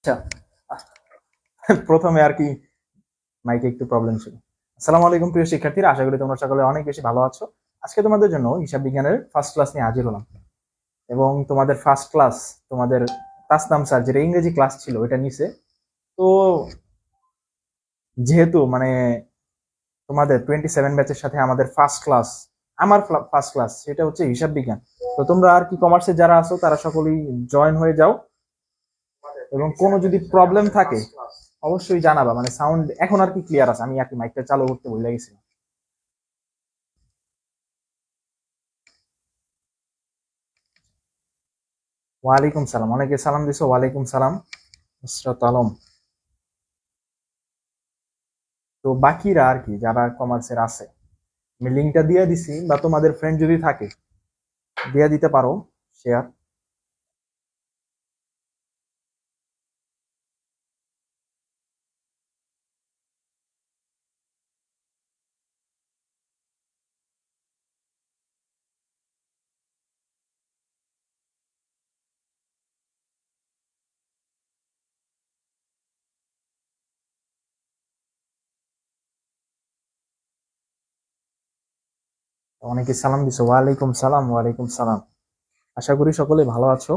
আচ্ছা, প্রথমে আর কি মাইকে একটু প্রবলেম ছিল। আসসালামু আলাইকুম প্রিয় শিক্ষার্থীরা, আশা করি তোমরা সকলে অনেক বেশি ভালো আছো। আজকে তোমাদের জন্য হিসাব বিজ্ঞানের ফার্স্ট ক্লাস নিয়ে হাজির হলাম। এবং তোমাদের ফার্স্ট ক্লাস, তোমাদের তাসনাম স্যার যেটা ইংরেজি ক্লাস ছিল ওইটা নিছে। তো যেহেতু মানে তোমাদের 27 ব্যাচের সাথে আমাদের ফার্স্ট ক্লাস, আমার ফার্স্ট ক্লাস সেটা হচ্ছে হিসাব বিজ্ঞান। তো তোমরা আর কি কমার্সে যারা আছো তারা সকলেই জয়েন হয়ে যাও, এবং কোনো যদি প্রবলেম থাকে অবশ্যই জানাবা। মানে সাউন্ড এখন আর কি ক্লিয়ার আছে, আমি আর কি মাইকটা চালু করতে ভুলে গেছিলাম। ওয়ালাইকুম সালাম, অনেকে সালাম দিছো। ওয়ালাইকুম সালাম নুসরাত আলম। তো বাকিরা আর কি যারা কমার্সের আছে, আমি লিঙ্কটা দিয়ে দিছি, বা তোমাদের ফ্রেন্ড যদি থাকে দিয়ে দিতে পারো শেয়ার। অনেকে সালাম দিছো। ওয়ালাইকুম সালাম, ওয়ালাইকুম সালাম। আশা করি সকলে ভালো আছো।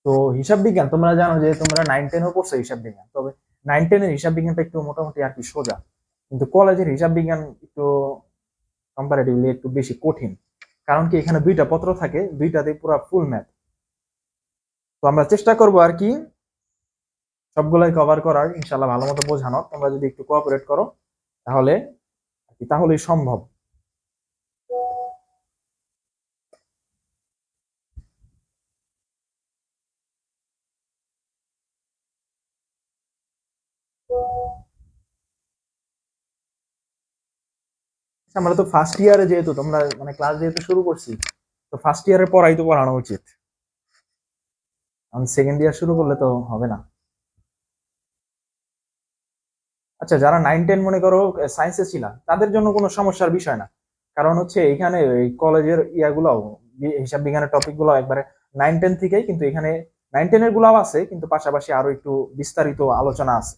তো হিসাব বিজ্ঞান তোমরা জানো যে তোমরা 9-10ও পড়ছো হিসাব বিজ্ঞান, তবে 9-10-এর হিসাব বিজ্ঞানটা একটু মোটামুটি আর কি সোজা, কিন্তু কলেজের হিসাব বিজ্ঞান একটু কম্পারেটিভলি একটু বেশি কঠিন। কারণ কি এখানে দুইটা পত্র থাকে, দুইটাতে পুরো ফুল ম্যাথ। তো আমরা চেষ্টা করবো আর কি সবগুলাই কভার করার, ইনশাল্লাহ ভালো মতো বোঝানো। তোমরা যদি একটু কোঅপারেট করো তাহলে তাহলেই সম্ভব। আচ্ছা, আমরা তো ফার্স্ট ইয়ারে যেহেতু তোমরা মানে ক্লাস যেহেতু শুরু করছি, তো ফার্স্ট ইয়ারের পড়াই তো পড়ানো উচিত। কারণ সেকেন্ড ইয়ার শুরু করলে তো হবে না। আচ্ছা, যারা 9-10 মনে করো সায়েন্সে ছিল তাদের জন্য কোনো সমস্যার বিষয় না। কারণ হচ্ছে এখানে এই কলেজের ইয়াগুলাও, হিসাব বিজ্ঞানের টপিক গুলো একবারে 9-10 থেকেই, কিন্তু এখানে 9-10 এর গুলাও আছে, কিন্তু পাশাপাশি আরো একটু বিস্তারিত আলোচনা আছে।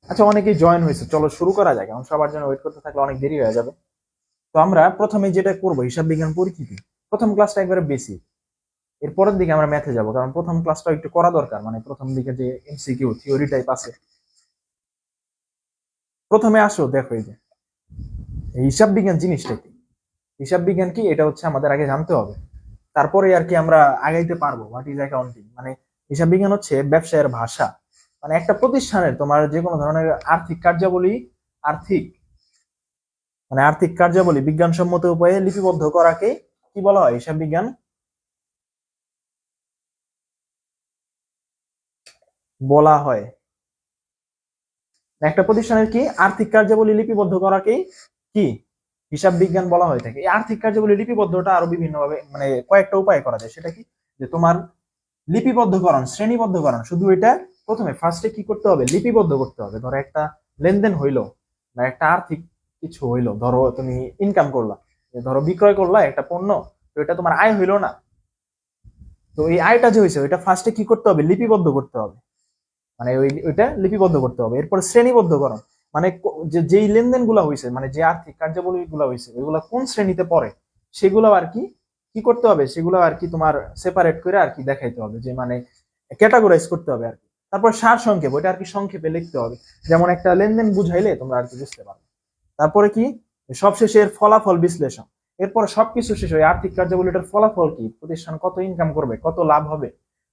আচ্ছা, অনেকেই জয়েন হয়েছে, চলো শুরু করা যায়, কারণ সবার জন্য ওয়েট করতে থাকলে অনেক দেরি হয়ে যাবে। তো আমরা প্রথমে যেটা করবো হিসাব বিজ্ঞান পরিচিতি, প্রথম ক্লাসটা একবারে বেসিক। এর পরের দিকে আমরা ম্যাথে যাব, কারণ প্রথম ক্লাসটা একটু করা দরকার। মানে প্রথম দিকে যে এমসিকিউ থিওরি টাইপ আছে, প্রথমে আসো দেখো এই যে হিসাব বিজ্ঞান জিনিসটা কি। হিসাব বিজ্ঞান কি এটা হচ্ছে আমাদের আগে জানতে হবে, তারপরে আর কি আমরা আগাইতে পারবো। হোয়াট ইজ অ্যাকাউন্টিং, মানে হিসাব বিজ্ঞান হচ্ছে ব্যবসায়ের ভাষা। মানে একটা প্রতিষ্ঠানের তোমার যে কোনো ধরনের আর্থিক কার্যাবলী, আর্থিক আর্থিক কার্যাবলী বিজ্ঞানসম্মত উপায়ে লিপিবদ্ধ করাকে কি বলা হয়? হিসাব বিজ্ঞান বলা হয়। একটা প্রতিষ্ঠানের কি আর্থিক কার্যাবলী লিপিবদ্ধ করাকেই কি হিসাব বিজ্ঞান বলা হয়ে থাকে। এই আর্থিক কার্যাবলী লিপিবদ্ধটা আরো বিভিন্ন ভাবে মানে কয়েকটা উপায়ে করা যায়। সেটা কি, যে তোমার লিপিবদ্ধকরণ, শ্রেণীবদ্ধকরণ, শুধু এটা প্রথমে ফার্স্টে কি করতে হবে? লিপিবদ্ধ করতে হবে। ধরো একটা লেনদেন হইলো বা একটা আর্থিক কিছু হইলো, ধরো তুমি ইনকাম করলা, ধরো বিক্রয় করলা একটা পণ্য, তো এটা তোমার আয় হইলো না। তো এই আয়টা যে হয়েছে ওইটা ফার্স্টে কি করতে হবে? লিপিবদ্ধ করতে হবে। মানে ওইটা লিপিবদ্ধ করতে হবে। এরপরে শ্রেণীবদ্ধকরণ, মানে যেই লেনদেন গুলা হয়েছে, মানে যে আর্থিক কার্যাবলী গুলা হয়েছে ওইগুলা কোন শ্রেণীতে পড়ে সেগুলো আর কি কি করতে হবে, সেগুলো আর কি তোমার সেপারেট করে আর কি দেখাইতে হবে, যে মানে ক্যাটাগরাইজ করতে হবে আর কি। তারপর সার সংক্ষেপ, ওইটা আর কি সংক্ষেপে লিখতে হবে, যেমন একটা লেনদেন বুঝাইলে তোমরা আর কি বুঝতে পারবে। তারপরে কি, সবশেষে এর ফলাফল বিশ্লেষণ। এরপর সবকিছু শেষ হয়, আর্থিক কার্যাবলীটার ফলাফল কি, প্রতিষ্ঠান কত ইনকাম করবে, কত লাভ হবে,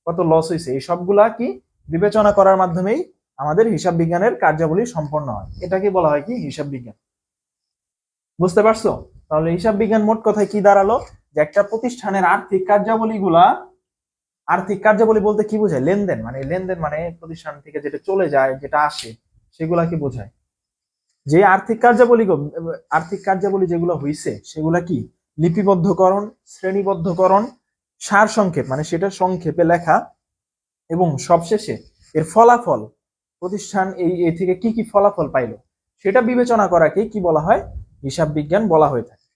কত লস হয়েছে, এই সবগুলা কি বিবেচনা করার মাধ্যমেই আমাদের হিসাব বিজ্ঞানের কার্যাবলী সম্পন্ন হয়। এটাকে বলা হয় কি হিসাব বিজ্ঞান। বুঝতে পারছো? তাহলে হিসাব বিজ্ঞান মোট কথায় কি দাঁড়ালো, যে একটা প্রতিষ্ঠানের আর্থিক কার্যাবলী গুলা, আর্থিক কার্যাবলী বলতে কি বোঝায়? লেনদেন, মানে লেনদেন মানে প্রতিষ্ঠান থেকে যেটা চলে যায়, যেটা আসে, সেগুলাকে বোঝায়। যে আর্থিক কার্যাবলী যেগুলো হইছে সেগুলা কি লিপিবদ্ধকরণ, শ্রেণীবদ্ধকরণ, সার সংক্ষেপ মানে সেটা সংক্ষেপে লেখা, এবং সবশেষে এর ফলাফল, প্রতিষ্ঠান এই থেকে কি কি ফলাফল পাইলো সেটা বিবেচনা করাকে কি বলা হয়? হিসাব বিজ্ঞান বলা হয়ে থাকে।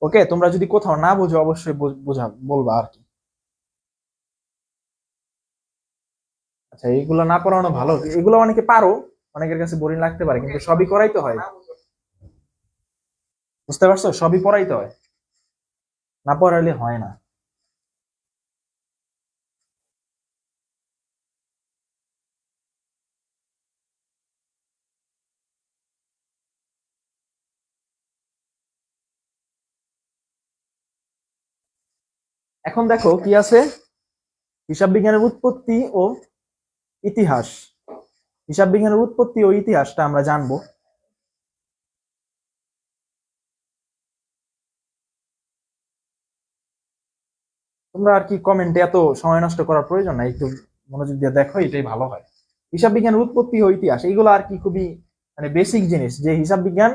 ওকে, তোমরা যদি কোথাও না বোঝো অবশ্যই বোঝা বলবা আর কি। আচ্ছা, এগুলো না পড়ানো ভালো, এগুলো অনেকে পারো, অনেকের কাছে বোরিং লাগতে পারে, কিন্তু সবই করাইতে হয়। বুঝতে পারছো, সবই পড়াইতে হয়, না পড়াইলে হয় না। এখন দেখো কি আছে, হিসাব বিজ্ঞানের উৎপত্তি ও ইতিহাস। হিসাব বিজ্ঞানের উৎপত্তি ও ইতিহাসটা আমরা জানবো। তোমরা আর কি কমেন্টে এত সময় নষ্ট করার প্রয়োজন নাই, একটু মনোযোগ দিয়ে দেখো, এটাই ভালো হয়। হিসাব বিজ্ঞানের উৎপত্তি ও ইতিহাস এইগুলো আর কি খুবই মানে বেসিক জিনিস, যে হিসাব বিজ্ঞান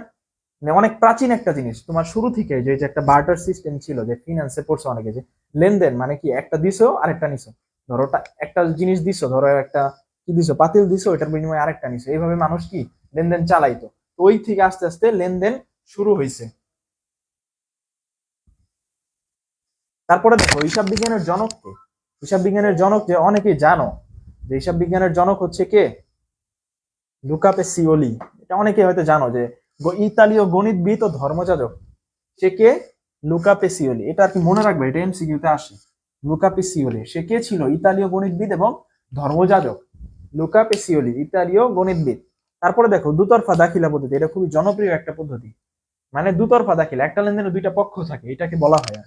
মানে অনেক প্রাচীন একটা জিনিস। তোমার শুরু থেকে যে যে একটা বার্টার সিস্টেম ছিল, যে ফিনান্সে পড়ছো অনেকে, যে লেনদেন মানে কি, একটা দিছো আরেকটা নিছো। ধরো একটা জিনিস দিছো, ধরো একটা কি দিছো, পাতিল দিছো, এটার বিনিময়ে আরেকটা নিছো, এইভাবে মানুষ কি লেনদেন চালাইতো। তো ওই থেকে আস্তে আস্তে লেনদেন শুরু হয়েছে। তারপরে দেখো হিসাব বিজ্ঞানের জনক কে। হিসাব বিজ্ঞানের জনক যে অনেকেই জানো, যে হিসাব বিজ্ঞানের জনক হচ্ছে কে, লুকা পেসিওলি। এটা অনেকে হয়তো জানো, যে ইতালীয় গণিতবিদ ও ধর্মযাজক। সে কে, লুকা পেসিওলি। এটা আর কি মনে রাখবে, এটা এমসিকিউ তে আসে। লুকা পেসিওলি সে কে ছিল, ইতালীয় গণিতবিদ এবং ধর্মযাজক। লুকা পেসিওলি ইতালীয় গণিতবিদ। তারপরে দেখো দুতরফা দাখিলা পদ্ধতি, এটা খুবই জনপ্রিয় একটা পদ্ধতি। মানে দুতরফা দাখিলা, একটা লেনদেনে দুইটা পক্ষ থাকে, এটাকে বলা হয়।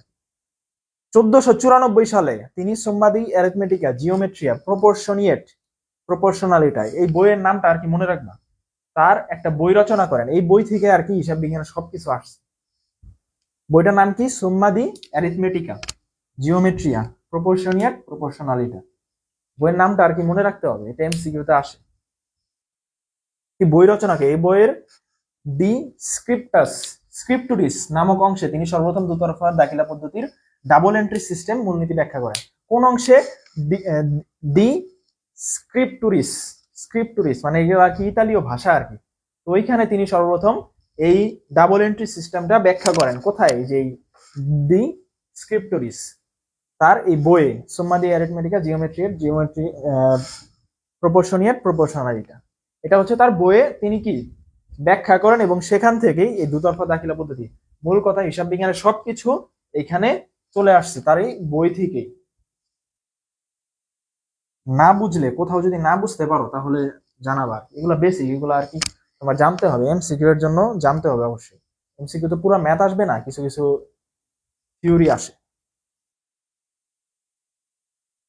1494 সালে তিনি সুম্মাদি অ্যারিথমেটিকা জিওমেট্রিয়া প্রপোর্শনিয়েট প্রপোর্শনালিটা, এই বইয়ের নামটা আর কি মনে রাখবা। তার একটা বই রচনা করেন, এই বই থেকে আর কি হিসাব বিজ্ঞানের সবকিছু আসছে। বইটার নাম কি, সুম্মাদি অ্যারিথমেটিকা জিওমেট্রিয়া প্রপোর্শনিয়েট প্রপোর্শনালিটা। বইয়ের নামটা আর কি মনে রাখতে হবে, এটা এমসিকিউতে আসে। কি বই রচনাকে, এই বইয়ের দি স্ক্রিপ্টাস স্ক্রিপ্টুরিস নামক অংশে তিনি সর্বপ্রথম দুতরফা দাখিলা পদ্ধতির ডাবল এন্ট্রি সিস্টেম মূলনীতি ব্যাখ্যা করেন। কোন অংশে, দি স্ক্রিপ্টুরিস স্ক্রিপ্টুরিস মানে এগুলো আর কি ইতালীয় ভাষা আর কি। তো ওইখানে তিনি সর্বপ্রথম এই ডাবল এন্ট্রি সিস্টেমটা ব্যাখ্যা করেন। কোথায়, যে দি স্ক্রিপ্টুরিস, তার এই বইয়ে সুম্মা দি অ্যারিথমেটিকা জিওমেট্রি প্রপোর্শনিয়েট প্রপোর্শনালিটা, এটা হচ্ছে তার বইয়ে তিনি কি ব্যাখ্যা করেন। এবং সেখান থেকেই এই দুতরফা দাখিলা পদ্ধতি, মূল কথা হিসাব বিজ্ঞানের সবকিছু এখানে চলে আসছে তার এই বই থেকেই। না বুঝলে, কোথাও যদি না বুঝতে পারো তাহলে জানাবা। এগুলো বেসিক, এগুলো আর কি তোমার জানতে হবে, এমসিকিউ এর জন্য জানতে হবে অবশ্যই। এমসিকিউ তো পুরো ম্যাথ আসবে না, কিছু কিছু থিওরি আসে।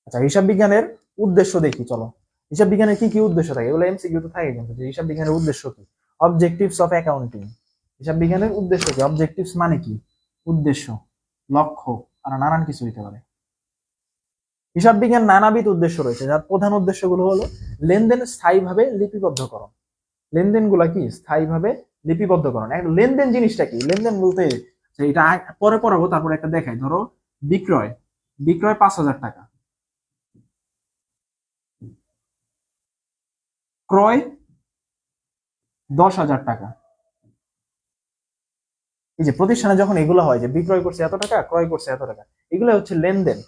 আচ্ছা, হিসাব বিজ্ঞানের উদ্দেশ্য দেখি চলো। হিসাব বিজ্ঞানের কি কি উদ্দেশ্য থাকে, এগুলো এমসিকিউ তো থাকে, কিন্তু যে হিসাব বিজ্ঞানের উদ্দেশ্য কি, অবজেক্টিভস অফ অ্যাকাউন্টিং। হিসাব বিজ্ঞানের উদ্দেশ্য কি, অবজেক্টিভস মানে কি, উদ্দেশ্য, লক্ষ্য, আর নানান কিছু হইতে পারে। হিসাব বিজ্ঞান নানাবিধ উদ্দেশ্য রয়েছে, যার প্রধান উদ্দেশ্যগুলো হলো লেনদেন স্থায়ীভাবে লিপিবদ্ধকরণ। লেনদেনগুলা কি স্থায়ীভাবে লিপিবদ্ধকরণ। একটা লেনদেন জিনিসটা কি, লেনদেন বলতে যে এটা পরে পড়াবো, তারপরে একটা দেখাই। ধরো বিক্রয়, বিক্রয় 5,000 টাকা, ক্রয় 10,000 টাকা। এই যে প্রতিষ্ঠানে যখন এগুলো হয়, যে বিক্রয় করছে এত টাকা, ক্রয় করছে এত টাকা, এগুলো হচ্ছে লেনদেন।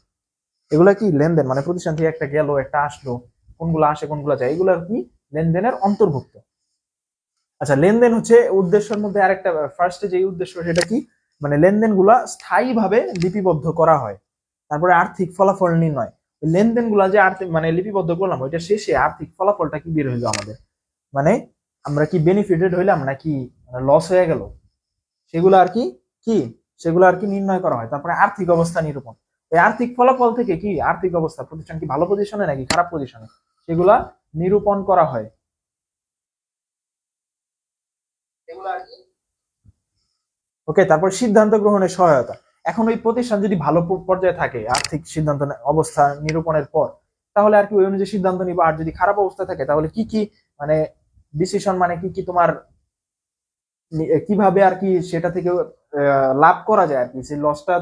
এগুলা কি লেনদেন, মানে প্রতিষ্ঠান থেকে একটা গেল একটা আসলো, কোনগুলো আসে কোনগুলো যায়, এগুলো কি লেনদেনের অন্তর্ভুক্ত। আচ্ছা, লেনদেন হচ্ছে উদ্দেশ্যের মধ্যে আরেকটা, ফার্স্টে যে উদ্দেশ্য সেটা কি, মানে লেনদেন গুলা স্থায়ীভাবে লিপিবদ্ধ করা হয়। তারপরে আর্থিক ফলাফল নির্ণয়, লেনদেন গুলা যে আর্থিক মানে লিপিবদ্ধ করলাম, ওইটা শেষে আর্থিক ফলাফলটা কি বের হইলো আমাদের, মানে আমরা কি বেনিফিটেড হইলাম নাকি লস হয়ে গেল, সেগুলো আর কি কি সেগুলো আর কি নির্ণয় করা হয়। তারপরে আর্থিক অবস্থা নিরূপণ, এই আর্থিক ফলাফল থেকে কি আর্থিক অবস্থা, প্রতিষ্ঠান কি ভালো পজিশনে নাকি খারাপ পজিশনে, সেগুলা নিরূপণ করা হয়। ওকে, তারপর সিদ্ধান্ত গ্রহণের সহায়তা। এখন ওই প্রতিষ্ঠান যদি ভালো পর্যায়ে থাকে আর্থিক সিদ্ধান্ত অবস্থা নিরূপণের পর, তাহলে আর কি ওই অনুযায়ী সিদ্ধান্ত নিবা। আর যদি খারাপ অবস্থা থাকে তাহলে কি কি মানে ডিসিশন, মানে কি কি তোমার কিভাবে আর কি সেটা থেকে লাভ করা যায় আর কি, সেই লসটা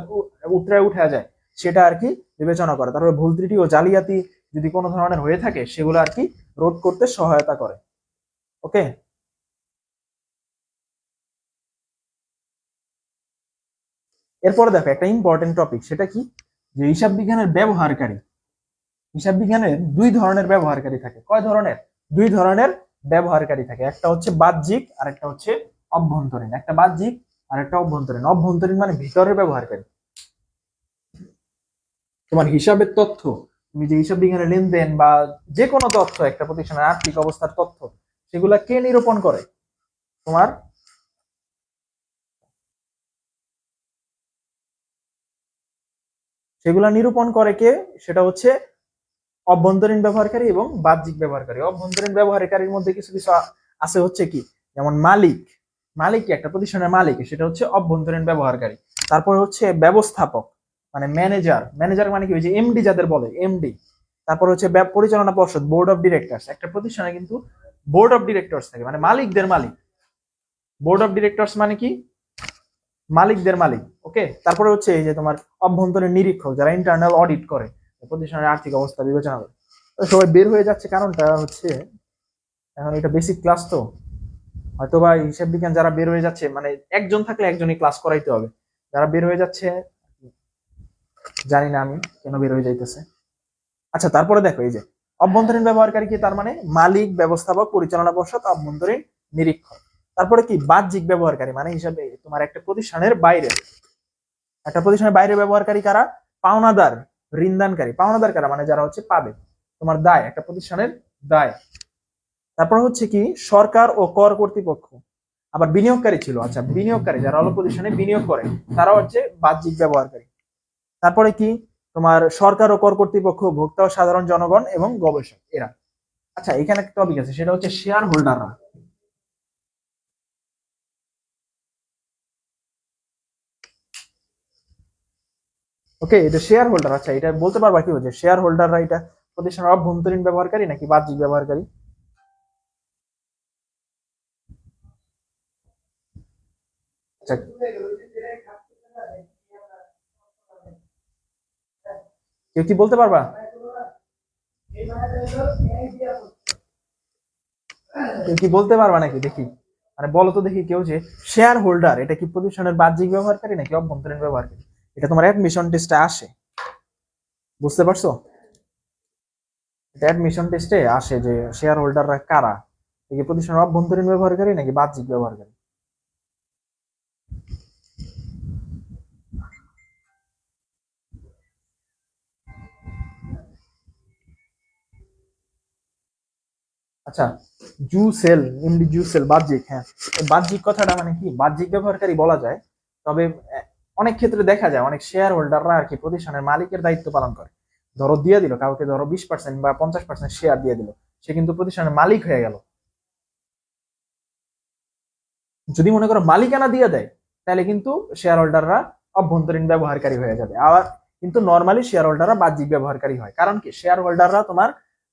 উতরায় উঠা যায়, সেটা আর কি বিবেচনা করে। তারপরে ভুল ত্রুটি ও জালিয়াতি যদি কোনো ধরনের হয়ে থাকে, সেগুলো আর কি রোধ করতে সহায়তা করে। ওকে, এরপরে দেখো একটা ইম্পর্টেন্ট টপিক, সেটা কি, যে হিসাব বিজ্ঞানের ব্যবহারকারী। হিসাব বিজ্ঞানের দুই ধরনের ব্যবহারকারী থাকে। কয় ধরনের? দুই ধরনের ব্যবহারকারী থাকে। একটা হচ্ছে বাহ্যিক আর একটা হচ্ছে অভ্যন্তরীণ। একটা বাহ্যিক আর একটা অভ্যন্তরীণ। অভ্যন্তরীণ মানে ভিতরের ব্যবহারকারী। তোমার হিসাবের তথ্য, তুমি যে হিসাব বিজ্ঞানের লেনদেন বা যে কোনো তথ্য, একটা প্রতিষ্ঠানের আর্থিক অবস্থার তথ্য, সেগুলা কে নিরূপণ করে? তোমার সেগুলা নিরূপণ করে কে? সেটা হচ্ছে অভ্যন্তরীণ ব্যবহারকারী এবং বাহ্যিক ব্যবহারকারী। অভ্যন্তরীণ ব্যবহারকারীর মধ্যে কিছু কিছু আছে হচ্ছে কি, যেমন মালিক। মালিক কি একটা প্রতিষ্ঠানের মালিক, সেটা হচ্ছে অভ্যন্তরীণ ব্যবহারকারী। তারপর হচ্ছে ব্যবস্থাপক মানে ম্যানেজার। ম্যানেজার মানে কি, ওই যে এমডি যাদের বলে, এমডি। তারপর হচ্ছে পরিচালনা পর্ষদ, বোর্ড অফ ডিরেক্টরস। একটা প্রতিষ্ঠানে কিন্তু বোর্ড অফ ডিরেক্টরস থাকে, মানে মালিকদের মালিক। বোর্ড অফ ডিরেক্টরস মানে কি, মালিকদের মালিক। ওকে। তারপরে হচ্ছে এই যে তোমার অভ্যন্তরীণ নিরীক্ষক, যারা ইন্টারনাল অডিট করে প্রতিষ্ঠানের আর্থিক অবস্থা বিবেচনা করে। তো সবাই বের হয়ে যাচ্ছে, কারণটা হচ্ছে এখন এটা বেসিক ক্লাস, তো হয়তো বা হিসাব বিজ্ঞান যারা বের হয়ে যাচ্ছে, মানে একজন থাকলে একজনই ক্লাস করাইতে হবে। যারা বের হয়ে যাচ্ছে জানি না আমি কেন বের হয়ে যাইতেছে। আচ্ছা, তারপরে দেখো এই যে অভ্যন্তরীণ ব্যবহারকারী কি, তার মানে মালিক, ব্যবস্থাপক, পরিচালনা পর্ষদ, অভ্যন্তরীণ নিরীক্ষক। তারপরে কি বাহ্যিক ব্যবহারকারী, মানে হিসাবে তোমার একটা প্রতিষ্ঠানের বাইরে, একটা প্রতিষ্ঠানের বাইরে ব্যবহারকারী কারা? পাওনাদার, ঋণদানকারী। পাওনাদার কারা? মানে যারা হচ্ছে পাবে, তোমার দায়, একটা প্রতিষ্ঠানের দায়। তারপর হচ্ছে কি সরকার ও কর কর্তৃপক্ষ। আবার বিনিয়োগকারী ছিল, আচ্ছা বিনিয়োগকারী যারা হলো প্রতিষ্ঠানে বিনিয়োগ করে, তারা হচ্ছে বাহ্যিক ব্যবহারকারী। তারপরে কি তোমার সরকার ও কর কর্তৃপক্ষ, ভোক্তা ও সাধারণ জনগণ এবং গবেষক, এরা। আচ্ছা, এখানে একটা টপিক আছে, সেটা হচ্ছে শেয়ার হোল্ডাররা। ওকে, এটা শেয়ার হোল্ডার। আচ্ছা, এটা বলতে পারবা কি হচ্ছে শেয়ার হোল্ডাররা এটা প্রতিষ্ঠানের অভ্যন্তরীণ ব্যবহারকারী নাকি বাহ্যিক ব্যবহারকারী? আচ্ছা, কেউ কি বলতে পারবা? কেউ কি বলতে পারবা নাকি দেখি, মানে বলো তো দেখি কেউ, যে শেয়ার হোল্ডার এটা কি প্রতিষ্ঠানের বাহ্যিক ব্যবহারকারী নাকি অভ্যন্তরীণ ব্যবহারকারী? এটা তোমার অ্যাডমিশন টেস্টে আসে, বুঝতে পারছো? এটা অ্যাডমিশন টেস্টে আসে যে শেয়ার হোল্ডাররা কারা, এটা কি প্রতিষ্ঠানের অভ্যন্তরীণ ব্যবহারকারী নাকি বাহ্যিক ব্যবহারকারী? আচ্ছা, জুসেল, এমডি জুসেল বাহ্যিক। হ্যাঁ, বাহ্যিক কথাটা মানে কি, বাহ্যিক ব্যবহারকারী বলা যায়। তবে অনেক ক্ষেত্রে দেখা যায় অনেক শেয়ার হোল্ডাররা আর কি প্রতিষ্ঠানের মালিকের দায়িত্ব পালন করে। ধরো দিয়ে দিল কাউকে, ধরো 20% বা 50% শেয়ার দিয়ে দিল, সে কিন্তু প্রতিষ্ঠানের মালিক হয়ে গেল। যদি মনে করো মালিকানা দিয়ে দেয়, তাহলে কিন্তু শেয়ার হোল্ডাররা অভ্যন্তরীণ ব্যবহারকারী হয়ে যাবে। আবার কিন্তু নর্মালি শেয়ার হোল্ডাররা বাহ্যিক ব্যবহারকারী হয়। কারণ কি, শেয়ার হোল্ডাররা তোমার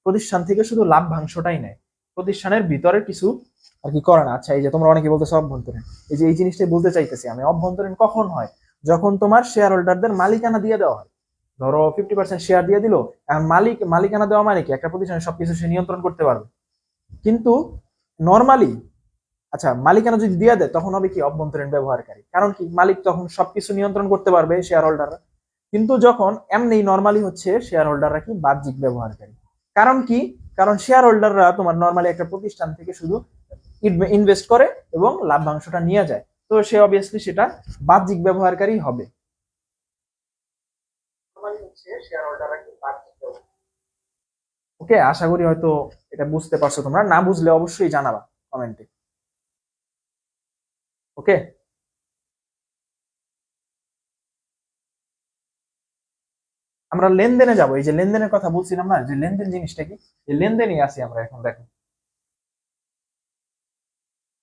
প্রতিষ্ঠান থেকে শুধু লাভ্যাংশটাই নেয়, প্রতিষ্ঠানের ভিতরে কিছু আর কি করে না। আচ্ছা, এই যে তোমরা অনেকে বলতেছো অভ্যন্তরীণ, এই যে এই জিনিসটাই বলতে চাইতেছি আমি। অভ্যন্তরীণ কখন হয়? যখন তোমার শেয়ার হোল্ডারদের মালিকানা দিয়ে দেওয়া হয়। ধরো 50% শেয়ার দিয়ে দিল, এখন মালিকানা দেওয়া মানে কি, একটা প্রতিষ্ঠানের সবকিছু সে নিয়ন্ত্রণ করতে পারবে। কিন্তু নর্মালি, আচ্ছা মালিকানা যদি দিয়ে দেয় তখন হবে কি অভ্যন্তরীণ ব্যবহারকারী। কারণ কি, মালিক তখন সবকিছু নিয়ন্ত্রণ করতে পারবে, শেয়ার হোল্ডাররা। কিন্তু যখন এমনি নর্মালি হচ্ছে শেয়ার হোল্ডাররা কি বাহ্যিক ব্যবহারকারী। কারণ কি, কারণ শেয়ার হোল্ডাররা তোমার নর্মালি একটা প্রতিষ্ঠান থেকে শুধু ইনভেস্ট করে এবং লাভ্যাংশটা নিয়ে যায়, তো সে অবভিয়াসলি সেটা বাহ্যিক ব্যবহারকারী হবে। ওকে, আশা করি হয়তো এটা বুঝতে পারছো। তোমরা না বুঝলে অবশ্যই জানাবা কমেন্টে। ওকে, আমরা লেনদেনে যাব। এই যে লেনদেনের কথা বলছিলাম না, যে লেনদেন জিনিসটা কি, এই লেনদেনই আছি আমরা এখন। দেখো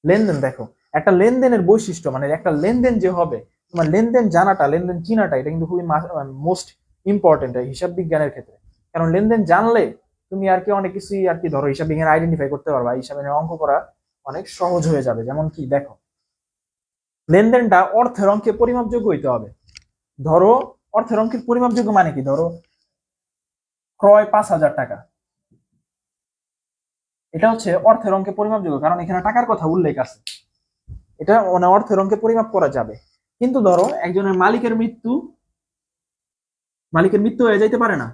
লেনদেন, দেখো একটা লেনদেনের বৈশিষ্ট্য, মানে একটা লেনদেন যে হবে, তোমার লেনদেন জানাটা, লেনদেন চিনাটা, এটা কিন্তু খুবই মোস্ট ইম্পর্টেন্ট হিসাব বিজ্ঞানের ক্ষেত্রে। কারণ লেনদেন জানলে তুমি আর কি অনেক কিছুই আর কি ধরো হিসাব বিজ্ঞান আইডেন্টিফাই করতে পারবা, হিসাবের অঙ্ক করা অনেক সহজ হয়ে যাবে। যেমন কি দেখো, লেনদেনটা অর্থের অঙ্কে পরিমাপযোগ্য হইতে হবে। ধরো অর্থের অঙ্কের পরিমাপযোগ্য মানে কি, ধরো ক্রয় 5,000 টাকা, এটা হচ্ছে অর্থের অঙ্কে পরিমাপযোগ্য, কারণ এখানে টাকার কথা উল্লেখ আছে। এটা মানে অর্থের অঙ্কে পরিমাপ করা যাবে। কিন্তু ধরো একজনের মালিকের মৃত্যু হয়ে যাইতে পারে না,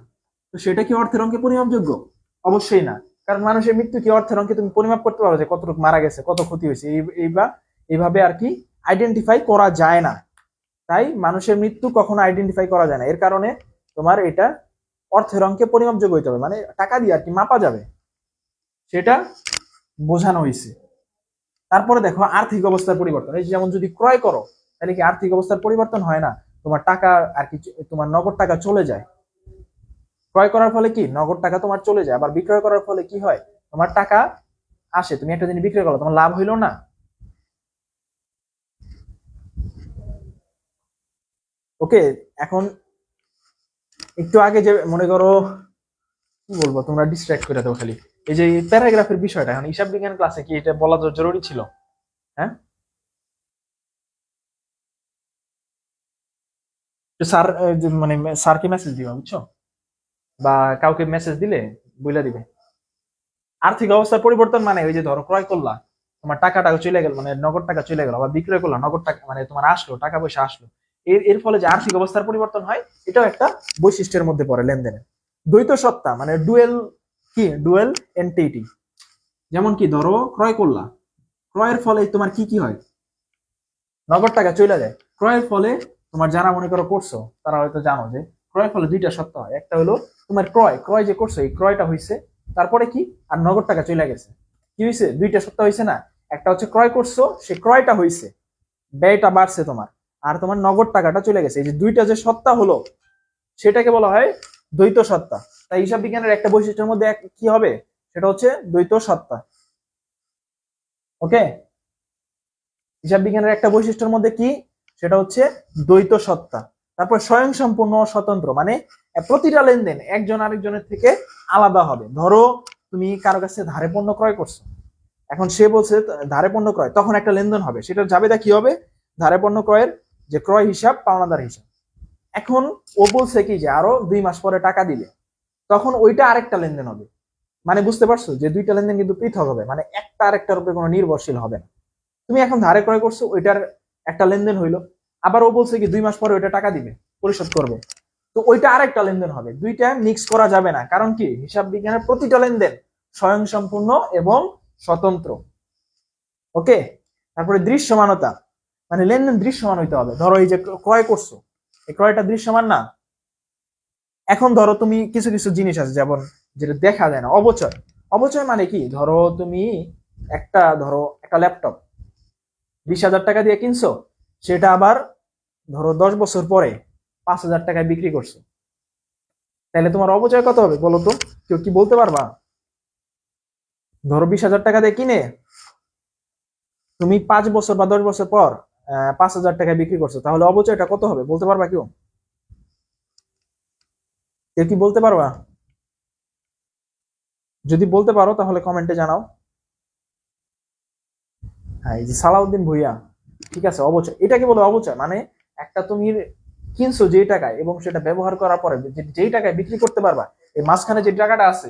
তো সেটা কি অর্থের অঙ্কে পরিমাপযোগ্য? অবশ্যই না। কারণ মানুষের মৃত্যু কি অর্থের অঙ্কে তুমি পরিমাপ করতে পারো যে কতটুকু মারা গেছে, কত ক্ষতি হয়েছে? এইভাবে আর কি আইডেন্টিফাই করা যায় না। তাই মানুষের মৃত্যু কখনো আইডেন্টিফাই করা যায় না। এর কারণে তোমার এটা অর্থের অঙ্কে পরিমাপযোগ্য হইতে হবে, মানে টাকা দিয়ে আর কি মাপা যাবে, সেটা বোঝানো হয়েছে। তারপরে দেখো আর্থিক অবস্থার পরিবর্তন। এই যেমন যদি ক্রয় করো তাহলে কি আর্থিক অবস্থার পরিবর্তন হয় না? তোমার টাকা আর কি, তোমার নগদ টাকা চলে যায়। ক্রয় করার ফলে কি নগদ টাকা তোমার চলে যায়। আবার বিক্রয় করার ফলে কি হয়? তোমার টাকা আসে। তুমি একটা জিনিস বিক্রয় করলো, তোমার লাভ হইলো না? ওকে, এখন একটু আগে যে মনে করো, কি বলবো, তোমরা ডিস্ট্রাক্ট করে দাও খালি। এই যে প্যারাগ্রাফের বিষয়টা, এখন হিসাব বিজ্ঞান ক্লাসে কি এটা বলা জরুরি ছিল? হ্যাঁ, স্যার মানে স্যারকে মেসেজ দিবা, বুঝছো? বা কাউকে মেসেজ দিলে বইলা দিবে। আর্থিক অবস্থার পরিবর্তন মানে ওই যে ধরো ক্রয় করলা, তোমার টাকাটা চলে গেল, মানে নগদ টাকা চলে গেল, আবার বিক্রয় করলা, নগদ টাকা মানে তোমার আসলো, টাকা পয়সা আসলো। এর এর ফলে যে আর্থিক অবস্থার পরিবর্তন হয়, এটাও একটা বৈশিষ্ট্যের মধ্যে পড়ে লেনদেনের। দ্বৈত সত্তা মানে ডুয়েল এন্টিটি। যেমন কি ধরো ক্রয় করলা, ক্রয়ের ফলে তোমার কি কি হয়? নগদ টাকা চলে যায়। ক্রয়ের ফলে তোমার যারা মনে করো করছো তারা হয়তো জানো যে ক্রয়ের ফলে দুইটা সত্তা হয়। একটা হলো তোমার ক্রয় ক্রয় যে করছো, এই ক্রয়টা হয়েছে, তারপরে কি আর নগদ টাকা চলে গেছে। কি হয়েছে? দুইটা সত্তা হয়েছে না? একটা হচ্ছে ক্রয় করছো, সে ক্রয়টা হয়েছে, ব্যয়টা বাড়ছে তোমার, আর তোমার নগদ টাকাটা চলে গেছে। এই যে দুইটা যে সত্তা হলো, সেটাকে বলা হয় দ্বৈত সত্তা। তাই হিসাব বিজ্ঞানের একটা বৈশিষ্ট্যের মধ্যে কি হবে? সেটা হচ্ছে দ্বৈত সত্তা। ওকে, হিসাব বিজ্ঞানের একটা বৈশিষ্ট্যের মধ্যে কি? সেটা হচ্ছে দ্বৈত সত্তা। তারপর স্বয়ংসম্পূর্ণ ও স্বতন্ত্র, মানে প্রতিটা লেনদেন একজন আরেকজনের থেকে আলাদা হবে। ধরো তুমি কারো কাছে ধারে পণ্য ক্রয় করছো, এখন সে বলছে ধারে পণ্য ক্রয়, তখন একটা লেনদেন হবে, সেটার জাবেদা কি হবে? ধারে পণ্য ক্রয়ের যে ক্রয় হিসাব, পাওনাদার হিসাব। এখন ও বলছে কি যে আরো 2 মাস পরে টাকা দিলে, তখন ওইটা আরেকটা লেনদেন হবে। মানে বুঝতে পারছো যে দুইটা লেনদেন কিন্তু পৃথক হবে, মানে একটা আরেকটার উপরে কোনো নির্ভরশীল হবে না। তুমি এখন ধারে ক্রয় করছো, ওইটার একটা লেনদেন হইলো, আবার ও বলছে কি 2 মাস পরে ওইটা টাকা দিবে, পরিশোধ করবে, তো ওইটা আরেকটা লেনদেন হবে। দুইটা মিক্স করা যাবে না, কারণ কি হিসাব বিজ্ঞানের প্রতিটা লেনদেন স্বয়ংসম্পূর্ণ এবং স্বতন্ত্র। ওকে, তারপরে দৃশ্যমানতা, মানে লেনদেন দৃশ্যমান হইতে হবে। ধরো এই যে ক্রয় করছো, এই ক্রয়টা দৃশ্যমান না? এখন ধরো তুমি কিছু কিছু জিনিস আছে যেমন যেটা দেখা যায় না, অবচয়। অবচয় মানে কি? ধরো তুমি ধরো একটা ল্যাপটপ 20,000 টাকা দিয়ে কিনছো, সেটা আবার ধরো 10 বছর পরে 5,000 টাকায় বিক্রি করছো, তাহলে তোমার অপচয় কত হবে বলো তো? কেউ কি বলতে পারবা? ধরো 20,000 টাকা দিয়ে কিনে তুমি 5 বছর বা 10 বছর পর 5,000 টাকায় বিক্রি করছো, তাহলে অপচয়টা কত হবে বলতে পারবা কেউ? কেউ কি বলতে পারবা? যদি বলতে পারো তাহলে কমেন্টে জানাও। হ্যাঁ, এই যে সালাউদ্দিন ভুইয়া, ঠিক আছে, অবচয় এটাকে বলে। অবচয় মানে একটা তুমি কিনছো যেই টাকায়, এবং সেটা ব্যবহার করার পরে যেই টাকায় বিক্রি করতে পারবা, এই মাঝখানে যে টাকাটা আছে,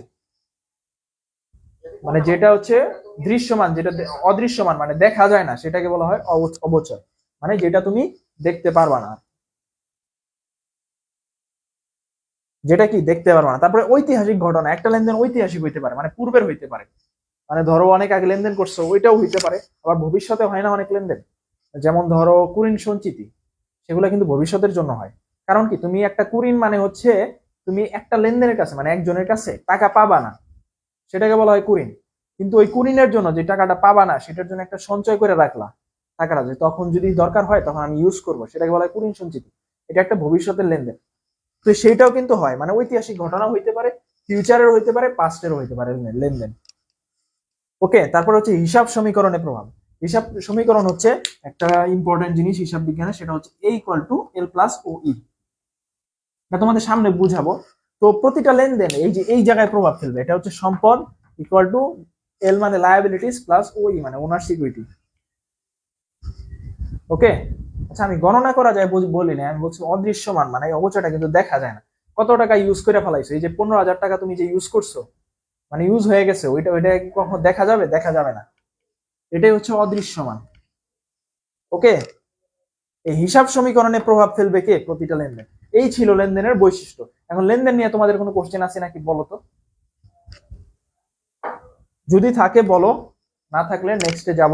মানে যেটা হচ্ছে দৃশ্যমান, যেটা অদৃশ্যমান মানে দেখা যায় না, সেটাকে বলা হয় অবচয়। মানে যেটা তুমি দেখতে পারবা না, যেটা কি দেখতে পারবা না। তারপরে ঐতিহাসিক ঘটনা, একটা লেনদেন ঐতিহাসিক হইতে পারে, মানে পূর্বের হইতে পারে, মানে ধরো অনেক আগে লেনদেন করছো, ওইটাও হইতে পারে। আবার ভবিষ্যতে হয় না অনেক লেনদেন, যেমন ধরো কুরিন সঞ্চিতি, সেগুলো কিন্তু ভবিষ্যতের জন্য হয়। কারণ কি তুমি একটা কুরিন মানে হচ্ছে তুমি একটা লেনদেনের কাছে, মানে একজনের কাছে টাকা পাবা না, সেটাকে বলা হয় কুরিন। কিন্তু ওই কুরিনের জন্য যে টাকাটা পাবা না, সেটার জন্য একটা সঞ্চয় করে রাখলা টাকাটা, যে তখন যদি দরকার হয় তখন আমি ইউজ করবো, সেটাকে বলা হয় কুরিন সঞ্চিতি। এটা একটা ভবিষ্যতের লেনদেন। তো সেইটাও কিন্তু হয়, মানে ঐতিহাসিক ঘটনা হইতে পারে, ফিউচারের হইতে পারে, পাস্টেরও হইতে পারে লেনদেন। ওকে, তারপর হচ্ছে হিসাব সমীকরণের প্রভাব। হিসাব সমীকরণ হচ্ছে একটা ইম্পর্টেন্ট জিনিস হিসাব বিজ্ঞানে, সেটা হচ্ছে এ equal to L plus O ই। এটা তোমাদের সামনে বুঝাবো। তো প্রতিটা লেনদেন এই যে এই জায়গায় প্রভাব ফেলবে। এটা হচ্ছে সম্পদ ইকুয়াল টু এল মানে লায়াবিলিটিস প্লাস ও ই মানে ওনার সিকিউরিটি। ওকে, আচ্ছা আমি গণনা করা যায় বলি না, আমি বলছি অদৃশ্যমান মানে অবচয়টা কিন্তু দেখা যায় না। কত টাকা ইউজ করে ফেলাইছো? এই যে 15,000 টাকা তুমি যে ইউজ করছো, মানে ইউজ হয়ে গেছে, ওইটা ওইটা কি কখনো দেখা যাবে? দেখা যাবে না। এটাই হচ্ছে অদৃশ্যমান। ওকে, এই হিসাব সমীকরণে প্রভাব ফেলবে কে? প্রতিটা লেনদেন। এই ছিল লেনদেনের বৈশিষ্ট্য। এখন লেনদেন নিয়ে তোমাদের কোনো কোশ্চেন আছে নাকি বলো তো, যদি থাকে বলো, না থাকলে নেক্সটে যাব।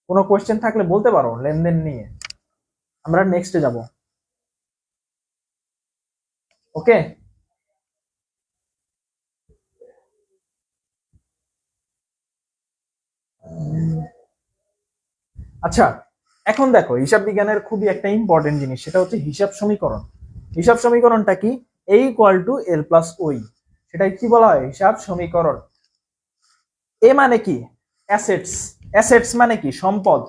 কোনো কোশ্চেন থাকলে বলতে পারো লেনদেন নিয়ে, আমরা নেক্সটে যাব। ওকে, আচ্ছা এখন দেখো হিসাব বিজ্ঞানের খুবই একটা ইম্পর্টেন্ট জিনিস, সেটা হচ্ছে হিসাব সমীকরণ। হিসাব সমীকরণটা কি? এ ইকুয়াল টু এল প্লাস ওই, সেটা কি বলা হয়? হিসাব সমীকরণ। এ মানে কি? অ্যাসেটস। অ্যাসেটস মানে কি? সম্পদ।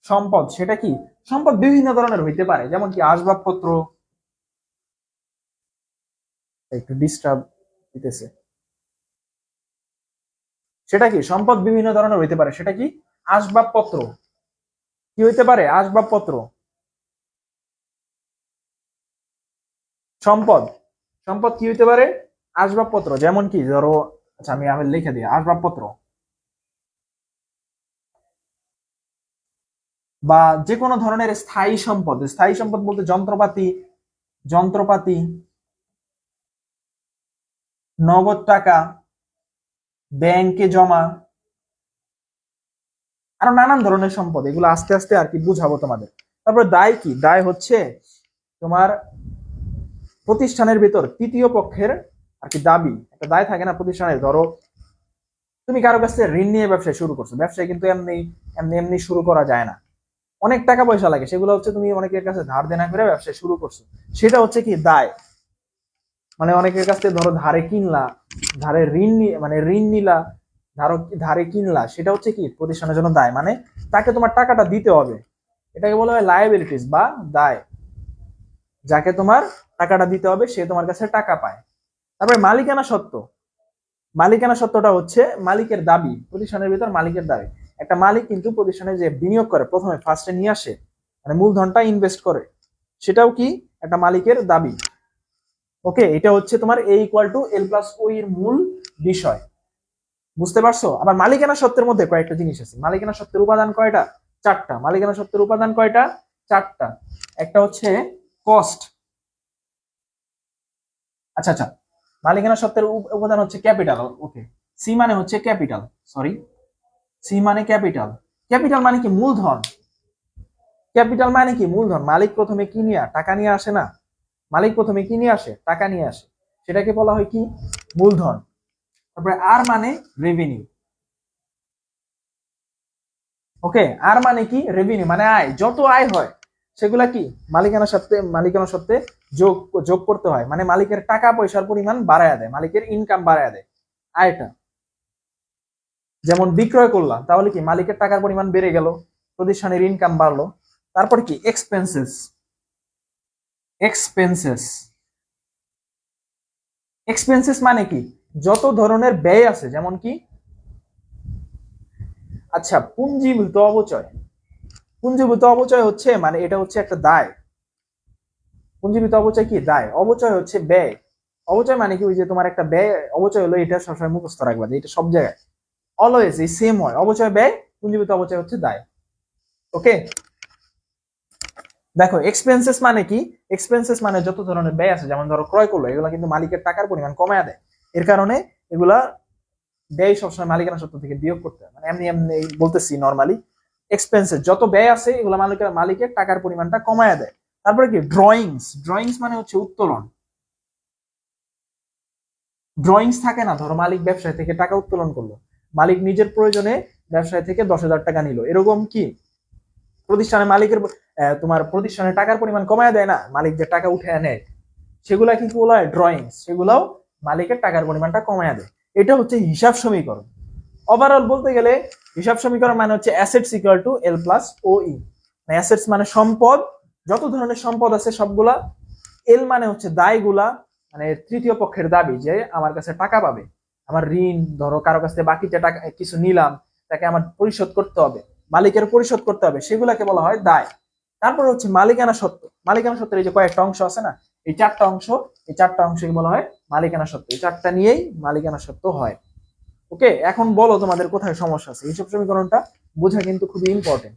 সম্পদ সেটা কি? সম্পদ বিভিন্ন ধরনের হইতে পারে, যেমন কি আসবাবপত্র, একটু ডিস্টার্ব দিতেছে, সেটা কি? সম্পদ বিভিন্ন ধরনের হইতে পারে, সেটা কি? আসবাবপত্র। কি হইতে পারে? আসবাবপত্র। সম্পদ, সম্পদ কি হইতে পারে? আসবাবপত্র। যেমন কি ধরো, আচ্ছা আমি আমি লিখে দিই আসবাবপত্র, বা যে কোনো ধরনের স্থায়ী সম্পদ। স্থায়ী সম্পদ বলতে যন্ত্রপাতি, যন্ত্রপাতি, নগদ টাকা, ব্যাংকে জমা, আরো নানান ধরনের সম্পদ। এগুলো আস্তে আস্তে আর কি বুঝাবো তোমাদের। তারপর দায় কি? দায় হচ্ছে তোমার প্রতিষ্ঠানের ভিতর তৃতীয় পক্ষের আর কি দাবি। একটা দায় থাকে না প্রতিষ্ঠানের, ধরো তুমি কারো কাছে ঋণ নিয়ে ব্যবসা শুরু করছো, ব্যবসায় কিন্তু এমনি এমনি এমনি শুরু করা যায় না, অনেক টাকা পয়সা লাগে। সেগুলো হচ্ছে তুমি অনেকের কাছে ধার দেনা করে ব্যবসা শুরু করছো, সেটা হচ্ছে কি? দায়। মানে অনেকের কাছ থেকে ধরো ধারে কিনলা, ধারে ঋণ মানে ঋণ নিলা, ধারো ধারে কিনলা, সেটা হচ্ছে কি? প্রতিষ্ঠানের জন্য দায়। মানে তাকে তোমার টাকাটা দিতে হবে, এটাকে বলা হয় লায়াবিলিটিস বা দায়। যাকে তোমার টাকাটা দিতে হবে সে তোমার কাছে টাকা পায়। তারপরে মালিকানা সত্ত্ব। মালিকানা সত্ত্বটা হচ্ছে মালিকের দাবি, প্রতিষ্ঠানের ভিতর মালিকের দাবি। একটা মালিক কিন্তু প্রতিষ্ঠানে যে বিনিয়োগ করে, প্রথমে ফার্স্টে নিয়ে আসে, মানে মূলধনটা ইনভেস্ট করে, সেটাও কি? একটা মালিকের দাবি। ওকে, এটা হচ্ছে তোমার এ ইকুয়াল টু এল প্লাস ও এর মূল বিষয়। বুঝতে পারছো? আবার মালিকানা সত্ত্বের মধ্যে কয়েকটা জিনিস আছে। মালিকানা সত্ত্বের উপাদান কয়টা? চারটা। মালিকানা সত্ত্বের উপাদান কয়টা? চারটা। একটা হচ্ছে কস্ট। আচ্ছা আচ্ছা, মালিকানা সত্ত্বের উপাদান হচ্ছে ক্যাপিটাল। ওকে, সি মানে হচ্ছে ক্যাপিটাল, সরি, সি মানে ক্যাপিটাল। ক্যাপিটাল মানে কি? মূলধন। ক্যাপিটাল মানে কি? মূলধন। মালিক প্রথমে কি নিয়ে? টাকা নিয়ে আসে না? মালিক প্রথমে কি নিয়ে আসে? টাকা নিয়ে আসে, সেটাকে বলা হয় কি? মূলধন। তারপরে আর মানে রেভিনিউ। ওকে, আর মানে কি? রেভিনিউ মানে আয়। যত আয় হয় সেগুলা কি? মালিকানা সত্ত্বে যোগ যোগ করতে হয়, মানে মালিকের টাকা পয়সার পরিমাণ বাড়ায় দেয়, মালিকের ইনকাম বাড়ায় দেয় আয়টা। যেমন বিক্রয় করলাম, তাহলে কি? মালিকের টাকার পরিমাণ বেড়ে গেল, প্রতিষ্ঠানের ইনকাম বাড়লো। তারপর কি? এক্সপেন্সেস। এক্সপেন্সেস, এক্সপেন্সেস মানে কি? যত ধরনের ব্যয় আছে, যেমন কি? আচ্ছা, পুঞ্জীভূত অপচয়। পুঞ্জীভূত অপচয় হচ্ছে মানে এটা হচ্ছে একটা দায়। পুঞ্জীভূত অপচয় কি? দায়। অপচয় হচ্ছে ব্যয়। অপচয় মানে কি? ওই যে তোমার একটা ব্যয়, অপচয় হলো, এটা সবসময় মুখস্থ রাখবা যে এটা সব জায়গায় অলওয়েজ এই সেম হয়। অপচয় ব্যয়, পুঞ্জীভূত অপচয় হচ্ছে দায়। ওকে, দেখো এক্সপেন্সেস মানে কি? এক্সপেন্সেস মানে যত ধরনের ব্যয় আছে, যেমন ধরো ক্রয় করলো, এগুলা কিন্তু মালিকের টাকার পরিমাণ কমায় দেয়। এর কারণে এগুলা ব্যয় সবসময় মালিকানা সত্ত্ব থেকে বিয়োগ করতে হয়। মানে এমনি এমনি বলতেছি নর্মালি, এক্সপেন্সেস যত ব্যয় আছে এগুলো মালিকের টাকার পরিমাণটা কমায় দেয়। তারপরে কি? ড্রয়িংস। ড্রয়িংস মানে হচ্ছে উত্তোলন। ড্রয়িংস থাকে না, ধরো মালিক ব্যবসায় থেকে টাকা উত্তোলন করলো, মালিক নিজের প্রয়োজনে ব্যবসায় থেকে 10,000 টাকা নিল, এরকম কি? প্রতিষ্ঠানের মালিকের তোমার প্রতিষ্ঠানের টাকার পরিমাণ কমায় দেয় না, মালিক যে টাকা উঠে নেয়, সেগুলা কি বলা হয়? ড্রয়িংস। সেগুলাও মালিকের টাকার পরিমাণটা কমায় দেয়। এটা হচ্ছে হিসাব সমীকরণ। ওভারঅল বলতে গেলে হিসাব সমীকরণ মানে হচ্ছে assets equal to L plus O E. Assets মানে সম্পদ, যত ধরনের সম্পদ আছে সবগুলা। এল মানে হচ্ছে দায়গুলা, মানে তৃতীয় পক্ষের দাবি, যে আমার কাছে টাকা পাবে, আমার ঋণ, ধরো কারো কাছে বাকিতে টাকা কিছু নিলাম, তাকে আমার পরিশোধ করতে হবে, মালিকের পরিশোধ করতে হবে, সেগুলাকে বলা হয় দায়। তারপর হচ্ছে মালিকানা সত্ত্ব। মালিকানা সত্ত্বের এই যে কয়েকটা অংশ আছে না, এই চারটা অংশ, এই চারটা অংশকে বলা হয় মালিকানা সত্ত্ব, এই চারটা নিয়েই মালিকানা সত্ত্ব হয়। ওকে, এখন বলো তোমাদের কোথায় সমস্যা আছে। হিসাব সমীকরণটা বোঝা কিন্তু খুবই ইম্পর্টেন্ট।